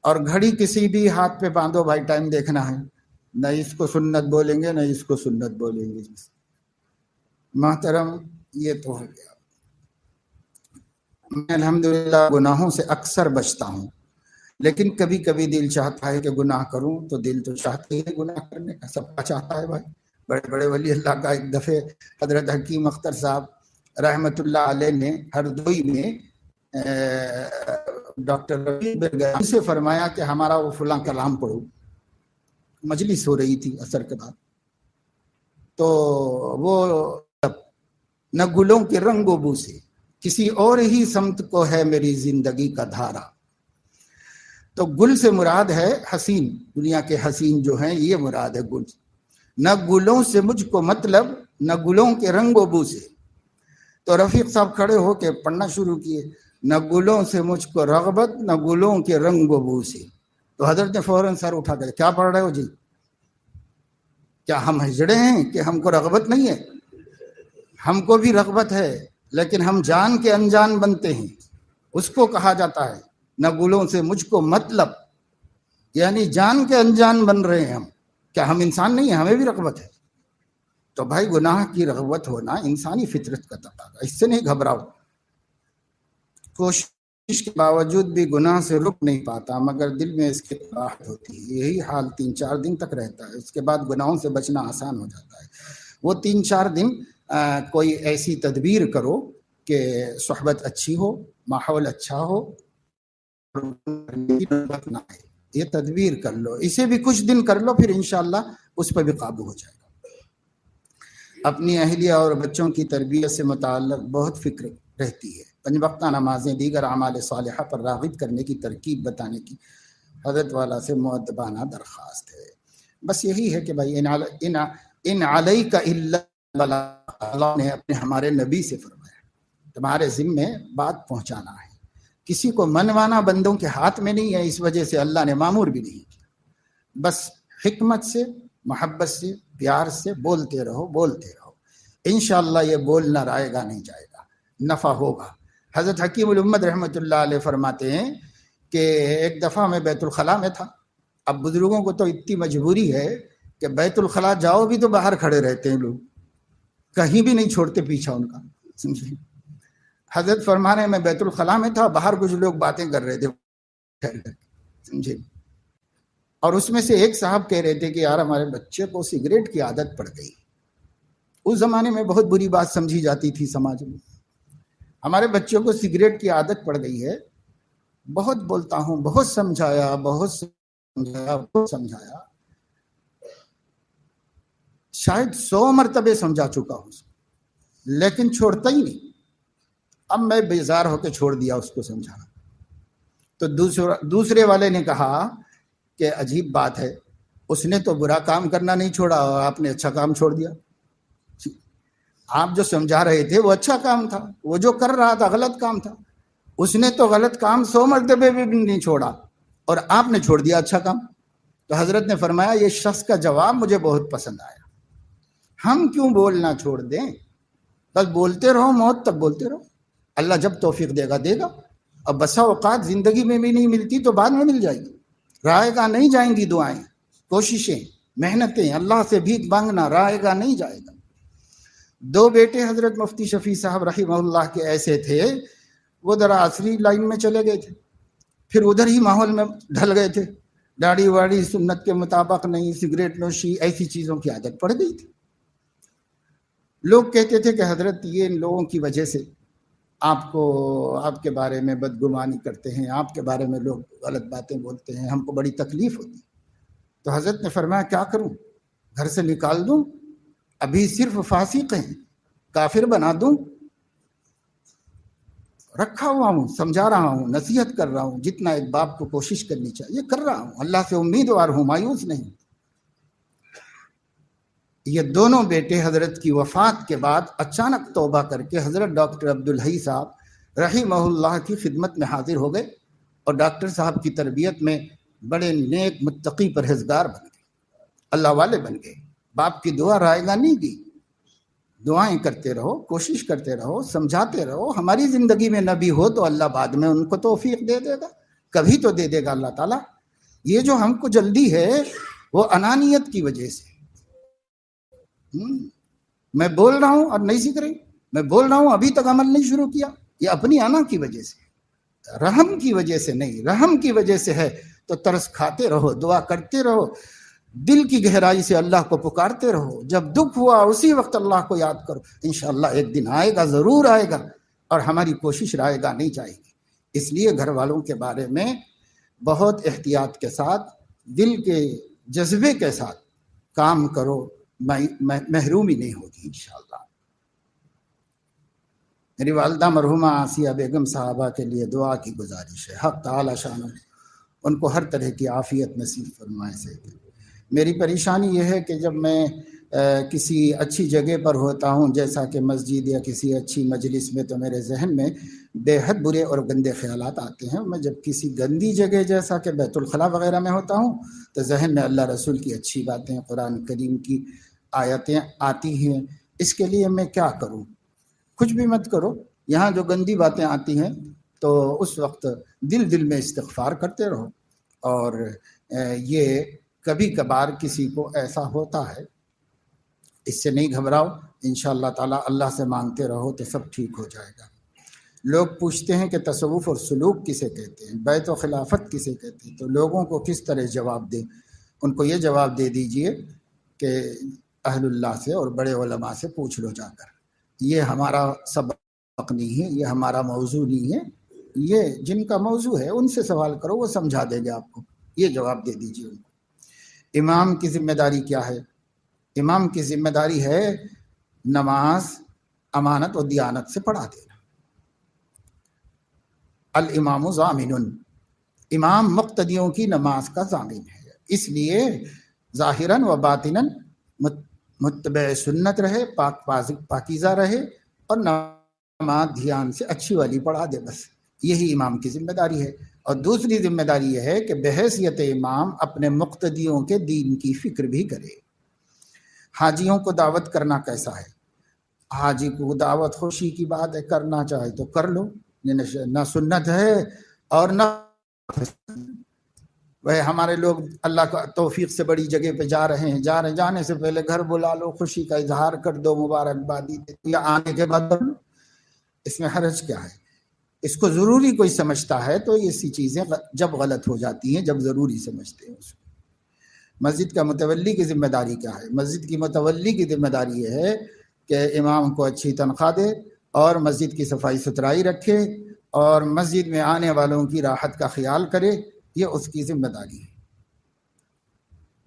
اور گھڑی کسی بھی ہاتھ پہ باندھو بھائی، ٹائم دیکھنا ہے، نہ اس کو سنت بولیں گے نہ اس کو سنت بولیں گے۔ محترم، یہ تو ہو گیا۔ میں الحمدللہ گناہوں سے اکثر بچتا ہوں، لیکن کبھی کبھی دل چاہتا ہے کہ گناہ کروں، تو دل تو چاہتا ہی ہے گناہ کرنے کا، سب کا چاہتا ہے بھائی۔ بڑے بڑے ولی اللہ کا ایک دفعہ حضرت حکیم اختر صاحب رحمۃ اللہ علیہ نے ہردوئی میں ڈاکٹر رفیع برگائی سے فرمایا کہ ہمارا وہ فلاں کلام پڑھو، مجلس ہو رہی تھی عصر کے بعد، تو وہ نہ گلوں کے رنگ و بو سے کسی اور ہی سمت کو ہے میری زندگی کا دھارا۔ تو گل سے مراد ہے حسین، دنیا کے حسین جو ہیں یہ مراد ہے گل۔ نہ گلوں سے مجھ کو مطلب، نہ گلوں کے رنگ و بو سے۔ تو رفیق صاحب کھڑے ہو کے پڑھنا شروع کیے، نہ گلوں سے مجھ کو رغبت، نہ گلوں کے رنگ و بو سے۔ تو حضرت نے فوراً سر اٹھا کر، کیا پڑھ رہے ہو جی؟ کیا ہم ہجڑے ہیں کہ ہم کو رغبت نہیں ہے؟ ہم کو بھی رغبت ہے، لیکن ہم جان کے انجان بنتے ہیں، اس کو کہا جاتا ہے نہ گلوں سے مجھ کو مطلب، یعنی جان کے انجان بن رہے ہیں ہم۔ کیا ہم انسان نہیں ہیں؟ ہمیں بھی رغبت ہے۔ تو بھائی گناہ کی رغبت ہونا انسانی فطرت کا تقاضا، اس سے نہیں گھبراؤ۔ کوشش کے باوجود بھی گناہ سے رک نہیں پاتا، مگر دل میں اس کی کراہت ہوتی ہے، یہی حال 3-4 دن تک رہتا ہے، اس کے بعد گناہوں سے بچنا آسان ہو جاتا ہے۔ وہ 3-4 دن کوئی ایسی تدبیر کرو کہ صحبت اچھی ہو، ماحول اچھا ہو، نہ آئے، یہ تدبیر کر لو، اسے بھی کچھ دن کر لو، پھر انشاءاللہ اس پہ بھی قابو ہو جائے گا۔ اپنی اہلیہ اور بچوں کی تربیت سے متعلق بہت فکر رہتی ہے، 5 وقتہ نمازیں، دیگر اعمال صالحہ پر راغب کرنے کی ترکیب بتانے کی حضرت والا سے مؤدبانہ درخواست ہے۔ بس یہی ہے کہ بھائی ان علیک الا البلاغ، اللہ نے اپنے ہمارے نبی سے فرمایا تمہارے ذمے بات پہنچانا ہے، کسی کو منوانا بندوں کے ہاتھ میں نہیں ہے، اس وجہ سے اللہ نے مامور بھی نہیں کیا۔ بس حکمت سے، محبت سے، پیار سے بولتے رہو، بولتے رہو، انشاءاللہ یہ بولنا رائے گا نہیں جائے گا، نفع ہوگا۔ حضرت حکیم الامت رحمۃ اللہ علیہ فرماتے ہیں کہ ایک دفعہ میں بیت الخلاء میں تھا۔ اب بزرگوں کو تو اتنی مجبوری ہے کہ بیت الخلاء جاؤ بھی تو باہر کھڑے رہتے ہیں لوگ، کہیں بھی نہیں چھوڑتے پیچھا ان کا، سمجھے۔ حضرت فرمانے میں بیت الخلاء میں تھا، باہر کچھ لوگ باتیں کر رہے تھے، سمجھے، اور اس میں سے ایک صاحب کہہ رہے تھے کہ یار ہمارے بچے کو سگریٹ کی عادت پڑ گئی۔ اس زمانے میں بہت بری بات سمجھی جاتی تھی سماج میں، ہمارے بچوں کو سگریٹ کی عادت پڑ گئی ہے۔ بہت بولتا ہوں، بہت سمجھایا، بہت سمجھایا، شاید 100 مرتبہ سمجھا چکا ہوں، لیکن چھوڑتا ہی نہیں۔ اب میں بیزار ہو کے چھوڑ دیا اس کو سمجھانا۔ تو دوسرے والے نے کہا کہ عجیب بات ہے، اس نے تو برا کام کرنا نہیں چھوڑا اور آپ نے اچھا کام چھوڑ دیا۔ آپ جو سمجھا رہے تھے وہ اچھا کام تھا، وہ جو کر رہا تھا غلط کام تھا، اس نے تو غلط کام 100 مرتبہ بھی نہیں چھوڑا اور آپ نے چھوڑ دیا اچھا کام۔ تو حضرت نے فرمایا یہ شخص کا جواب مجھے بہت پسند آیا، ہم کیوں بولنا چھوڑ دیں، بس بولتے رہو، موت تک بولتے رہو، اللہ جب توفیق دے گا دے گا۔ اور بسا اوقات زندگی میں بھی نہیں ملتی تو بعد میں مل جائے گی، رائے گا نہیں جائیں گی دعائیں، کوششیں، محنتیں، اللہ سے بھیک مانگنا، رائے گا نہیں جائے گا۔ 2 بیٹے حضرت مفتی شفیع صاحب رحمہ اللہ کے ایسے تھے، وہ ذرا عصری لائن میں چلے گئے تھے، پھر ادھر ہی ماحول میں ڈھل گئے تھے، داڑھی واڑی سنت کے مطابق نہیں، سگریٹ نوشی ایسی چیزوں کی عادت پڑ گئی تھی۔ لوگ کہتے تھے کہ حضرت یہ ان لوگوں کی وجہ سے آپ کے بارے میں بدگمانی کرتے ہیں، آپ کے بارے میں لوگ غلط باتیں بولتے ہیں، ہم کو بڑی تکلیف ہوتی۔ تو حضرت نے فرمایا کیا کروں، گھر سے نکال دوں؟ ابھی صرف فاسق ہیں، کافر بنا دوں؟ رکھا ہوا ہوں، سمجھا رہا ہوں، نصیحت کر رہا ہوں، جتنا ایک باپ کو کوشش کرنی چاہیے کر رہا ہوں، اللہ سے امیدوار ہوں، مایوس نہیں۔ یہ دونوں بیٹے حضرت کی وفات کے بعد اچانک توبہ کر کے حضرت ڈاکٹر عبدالحی صاحب رحمہ اللہ کی خدمت میں حاضر ہو گئے، اور ڈاکٹر صاحب کی تربیت میں بڑے نیک متقی پرہیزگار بن گئے، اللہ والے بن گئے۔ باپ کی دعا رائے گا نہیں دی، دعائیں کرتے رہو، کوشش کرتے رہو، سمجھاتے رہو۔ ہماری زندگی میں نہ بھی ہو تو اللہ بعد میں ان کو توفیق دے دے گا، کبھی تو دے دے گا اللہ تعالیٰ۔ یہ جو ہم کو جلدی ہے وہ انانیت کی وجہ سے۔ میں بول رہا ہوں اور نہیں سیکھ رہی، میں بول رہا ہوں ابھی تک عمل نہیں شروع کیا، یہ اپنی انا کی وجہ سے، رحم کی وجہ سے نہیں۔ رحم کی وجہ سے ہے تو ترس کھاتے رہو، دعا کرتے رہو، دل کی گہرائی سے اللہ کو پکارتے رہو۔ جب دکھ ہوا اسی وقت اللہ کو یاد کرو، انشاءاللہ ایک دن آئے گا، ضرور آئے گا، اور ہماری کوشش رائے گا نہیں جائے گی۔ اس لیے گھر والوں کے بارے میں بہت احتیاط کے ساتھ، دل کے جذبے کے ساتھ کام کرو، محرومی نہیں ہوگی انشاءاللہ۔ میری والدہ مرحومہ آسیہ بیگم صاحبہ کے لیے دعا کی گزارش ہے، حق تعالی شان ان کو ہر طرح کی عافیت نصیب فرمائے سے۔ میری پریشانی یہ ہے کہ جب میں کسی اچھی جگہ پر ہوتا ہوں، جیسا کہ مسجد یا کسی اچھی مجلس میں، تو میرے ذہن میں بے حد برے اور گندے خیالات آتے ہیں۔ میں جب کسی گندی جگہ جیسا کہ بیت الخلاء وغیرہ میں ہوتا ہوں تو ذہن میں اللہ رسول کی اچھی باتیں، قرآن کریم کی آیتیں آتی ہیں۔ اس کے لیے میں کیا کروں؟ کچھ بھی مت کرو، یہاں جو گندی باتیں آتی ہیں تو اس وقت دل میں استغفار کرتے رہو، اور یہ کبھی کبھار کسی کو ایسا ہوتا ہے، اس سے نہیں گھبراؤ، انشاءاللہ تعالی اللہ سے مانگتے رہو تو سب ٹھیک ہو جائے گا۔ لوگ پوچھتے ہیں کہ تصوف اور سلوک کسے کہتے ہیں، بیت و خلافت کسے کہتے ہیں، تو لوگوں کو کس طرح جواب دیں؟ ان کو یہ جواب دے دیجئے کہ اہل اللہ سے اور بڑے علماء سے پوچھ لو جا کر، یہ ہمارا سبق نہیں ہے، یہ ہمارا موضوع نہیں ہے، یہ جن کا موضوع ہے ان سے سوال کرو، وہ سمجھا دیں گے آپ کو، یہ جواب دے دیجئے ان کو۔ امام کی ذمہ داری کیا ہے؟ امام کی ذمہ داری ہے نماز امانت و دیانت سے پڑھا دینا۔ الامام ضامن، امام مقتدیوں کی نماز کا ضامن ہے، اس لیے ظاہراً و باطناً متبع سنت رہے، پاکیزہ رہے، اور نماز دھیان سے اچھی والی پڑھا دے، بس یہی امام کی ذمہ داری ہے۔ اور دوسری ذمہ داری یہ ہے کہ بحیثیت امام اپنے مقتدیوں کے دین کی فکر بھی کرے۔ حاجیوں کو دعوت کرنا کیسا ہے؟ حاجی کو دعوت خوشی کی بات ہے، کرنا چاہے تو کر لو، نہ سنت ہے اور نہ وہ ہمارے لوگ اللہ کا توفیق سے بڑی جگہ پہ جا رہے ہیں، جانے سے پہلے گھر بلا لو، خوشی کا اظہار کر دو، مبارکبادی یا آنے کے بعد کر لو، اس میں حرج کیا ہے؟ اس کو ضروری کوئی سمجھتا ہے تو ایسی چیزیں جب غلط ہو جاتی ہیں جب ضروری سمجھتے ہیں اس کو۔ مسجد کا متولی کی ذمہ داری کیا ہے؟ مسجد کی متولی کی ذمہ داری یہ ہے کہ امام کو اچھی تنخواہ دے اور مسجد کی صفائی ستھرائی رکھے اور مسجد میں آنے والوں کی راحت کا خیال کرے، یہ اس کی ذمہ داری ہے۔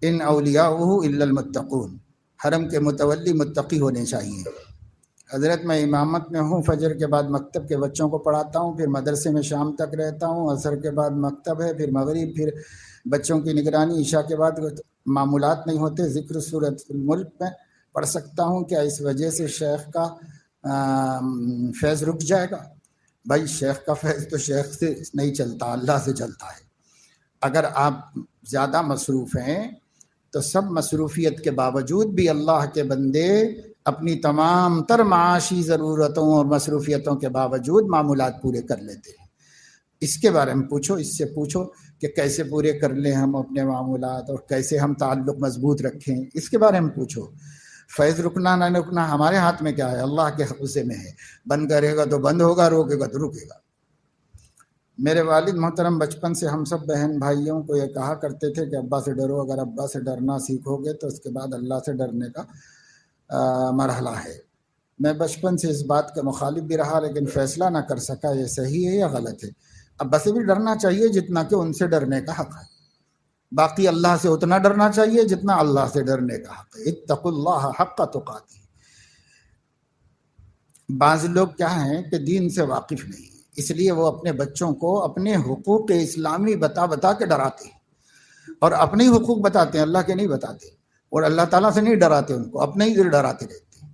ان اولیاءہ الا المتقون، حرم کے متولی متقی ہونے چاہیے۔ حضرت میں امامت میں ہوں، فجر کے بعد مکتب کے بچوں کو پڑھاتا ہوں، پھر مدرسے میں شام تک رہتا ہوں، عصر کے بعد مکتب ہے، پھر مغرب، پھر بچوں کی نگرانی، عشاء کے بعد معمولات نہیں ہوتے۔ ذکر سورۃ الملک میں پڑھ سکتا ہوں، کیا اس وجہ سے شیخ کا فیض رک جائے گا؟ بھائی شیخ کا فیض تو شیخ سے نہیں چلتا، اللہ سے چلتا ہے۔ اگر آپ زیادہ مصروف ہیں تو سب مصروفیت کے باوجود بھی اللہ کے بندے اپنی تمام تر معاشی ضرورتوں اور مصروفیتوں کے باوجود معمولات پورے کر لیتے ہیں۔ اس کے بارے میں پوچھو، اس سے پوچھو کہ کیسے پورے کر لیں ہم اپنے معمولات اور کیسے ہم تعلق مضبوط رکھیں، اس کے بارے میں پوچھو۔ فیض رکنا نہ رکنا ہمارے ہاتھ میں کیا ہے؟ اللہ کے قبضے میں ہے۔ بند کرے گا تو بند ہوگا، روکے گا تو رکے گا۔ میرے والد محترم بچپن سے ہم سب بہن بھائیوں کو یہ کہا کرتے تھے کہ ابا سے ڈرو، اگر ابا سے ڈرنا سیکھو گے تو اس کے بعد اللہ سے ڈرنے کا مرحلہ ہے۔ میں بچپن سے اس بات کے مخالف بھی رہا، لیکن فیصلہ نہ کر سکا یہ صحیح ہے یا غلط ہے۔ ابا سے بھی ڈرنا چاہیے جتنا کہ ان سے ڈرنے کا حق ہے، باقی اللہ سے اتنا ڈرنا چاہیے جتنا اللہ سے ڈرنے کا حق ہے۔ اتقوا اللہ حق تقاتہ۔ بعض لوگ کیا ہیں کہ دین سے واقف نہیں، اس لیے وہ اپنے بچوں کو اپنے حقوق اسلامی بتا کے ڈراتے ہیں، اور اپنے ہی حقوق بتاتے ہیں، اللہ کے نہیں بتاتے، اور اللہ تعالیٰ سے نہیں ڈراتے، ان کو اپنے ہی دل ڈراتے رہتے ہیں۔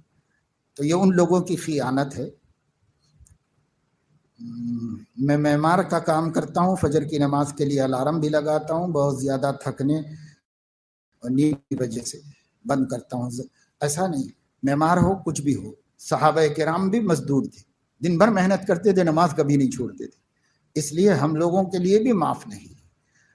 تو یہ ان لوگوں کی خیانت ہے۔ میں معمار کا کام کرتا ہوں، فجر کی نماز کے لیے الارم بھی لگاتا ہوں، بہت زیادہ تھکنے اور نیند کی وجہ سے بند کرتا ہوں۔ ایسا نہیں، معمار ہو کچھ بھی ہو، صحابہ کرام بھی مزدور تھے، دن بھر محنت کرتے تھے، نماز کبھی نہیں چھوڑتے تھے، اس لیے ہم لوگوں کے لیے بھی معاف نہیں۔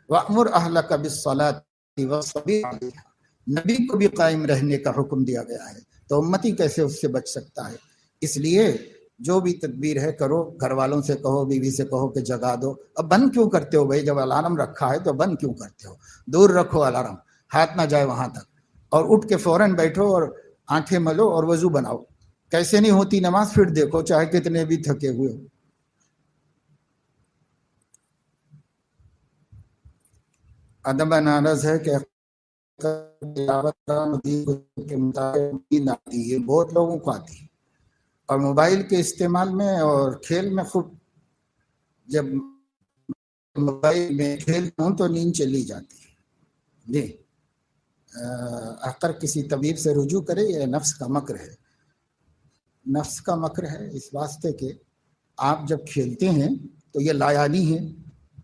وَأْمُرْ أَهْلَكَ بِالصَّلَاةِ وَاصْطَبِرْ عَلَيْهَا، نبی کو بھی قائم رہنے کا حکم دیا گیا ہے، تو امتی کیسے اس سے بچ سکتا ہے؟ اس لیے جو بھی تدبیر ہے کرو، گھر والوں سے کہو، بیوی سے کہو کہ جگا دو۔ اب بند کیوں کرتے ہو بھائی؟ جب الارم رکھا ہے تو بند کیوں کرتے ہو؟ دور رکھو الارم، ہاتھ نہ جائے وہاں تک، اور اٹھ کے فوراً بیٹھو اور آنکھیں ملو اور وضو بناؤ۔ کیسے نہیں ہوتی نماز پھر دیکھو، چاہے کتنے بھی تھکے ہوئے ہو۔ ادب نارض ہے کہ کے مطابق نیند آتی ہے، بہت لوگوں کو آتی ہے، اور موبائل کے استعمال میں اور کھیل میں خوب، جب موبائل میں کھیلتا ہوں تو نیند چلی جاتی ہے۔ جی اگر کسی طبیب سے رجوع کرے، یہ نفس کا مکر ہے، نفس کا مکر ہے، اس واسطے کہ آپ جب کھیلتے ہیں تو یہ لایانی ہے،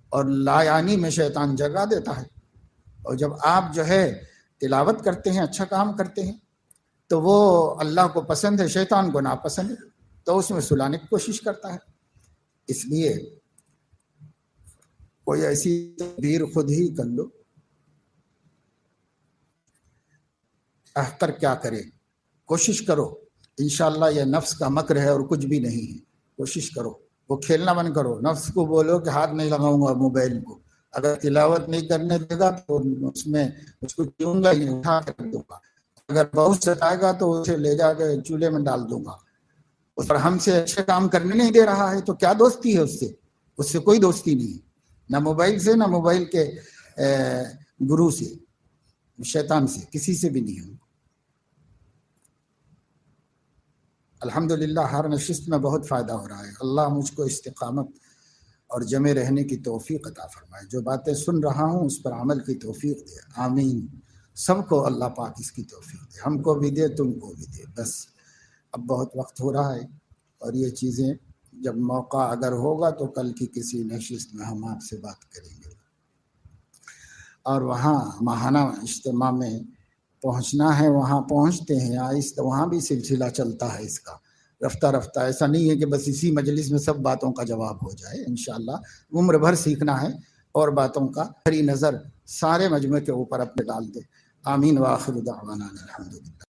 اور لایانی میں شیطان جگا دیتا ہے، اور جب آپ جو ہے تلاوت کرتے ہیں، اچھا کام کرتے ہیں، تو وہ اللہ کو پسند ہے، شیطان کو ناپسند ہے، تو اس میں سلانے کی کوشش کرتا ہے۔ اس لیے کوئی ایسی تدبیر خود ہی کر لو۔ اختر کیا کرے؟ کوشش کرو، انشاءاللہ یہ نفس کا مکر ہے اور کچھ بھی نہیں ہے، کوشش کرو، وہ کھیلنا بند کرو، نفس کو بولو کہ ہاتھ نہیں لگاؤں گا موبائل کو، اگر تلاوت نہیں کرنے دے گا تو اس کو کیوں گا ہی، اٹھا کر دوں گا، اگر بہت ستائے گا تو اسے لے جا کے چولہے میں ڈال دوں گا، اس پر ہم سے اچھے کام کرنے نہیں دے رہا ہے، تو کیا دوستی ہے اس سے کوئی دوستی نہیں، نہ موبائل سے، نہ موبائل کے گرو سے، شیطان سے، کسی سے بھی نہیں ہے۔ الحمدللہ ہر نشست میں بہت فائدہ ہو رہا ہے، اللہ مجھ کو استقامت اور جمع رہنے کی توفیق عطا فرمائے، جو باتیں سن رہا ہوں اس پر عمل کی توفیق دے، آمین۔ سب کو اللہ پاک اس کی توفیق دے، ہم کو بھی دے، تم کو بھی دے۔ بس اب بہت وقت ہو رہا ہے، اور یہ چیزیں جب موقع اگر ہوگا تو کل کی کسی نشست میں ہم آپ سے بات کریں گے، اور وہاں ماہانہ اجتماع میں پہنچنا ہے، وہاں پہنچتے ہیں، آہستہ وہاں بھی سلسلہ چلتا ہے اس کا، رفتہ رفتہ، ایسا نہیں ہے کہ بس اسی مجلس میں سب باتوں کا جواب ہو جائے، انشاءاللہ عمر بھر سیکھنا ہے، اور باتوں کا ہری نظر سارے مجمع کے اوپر اپنے ڈال دے۔ آمین وآخر دعوانا الحمدللہ۔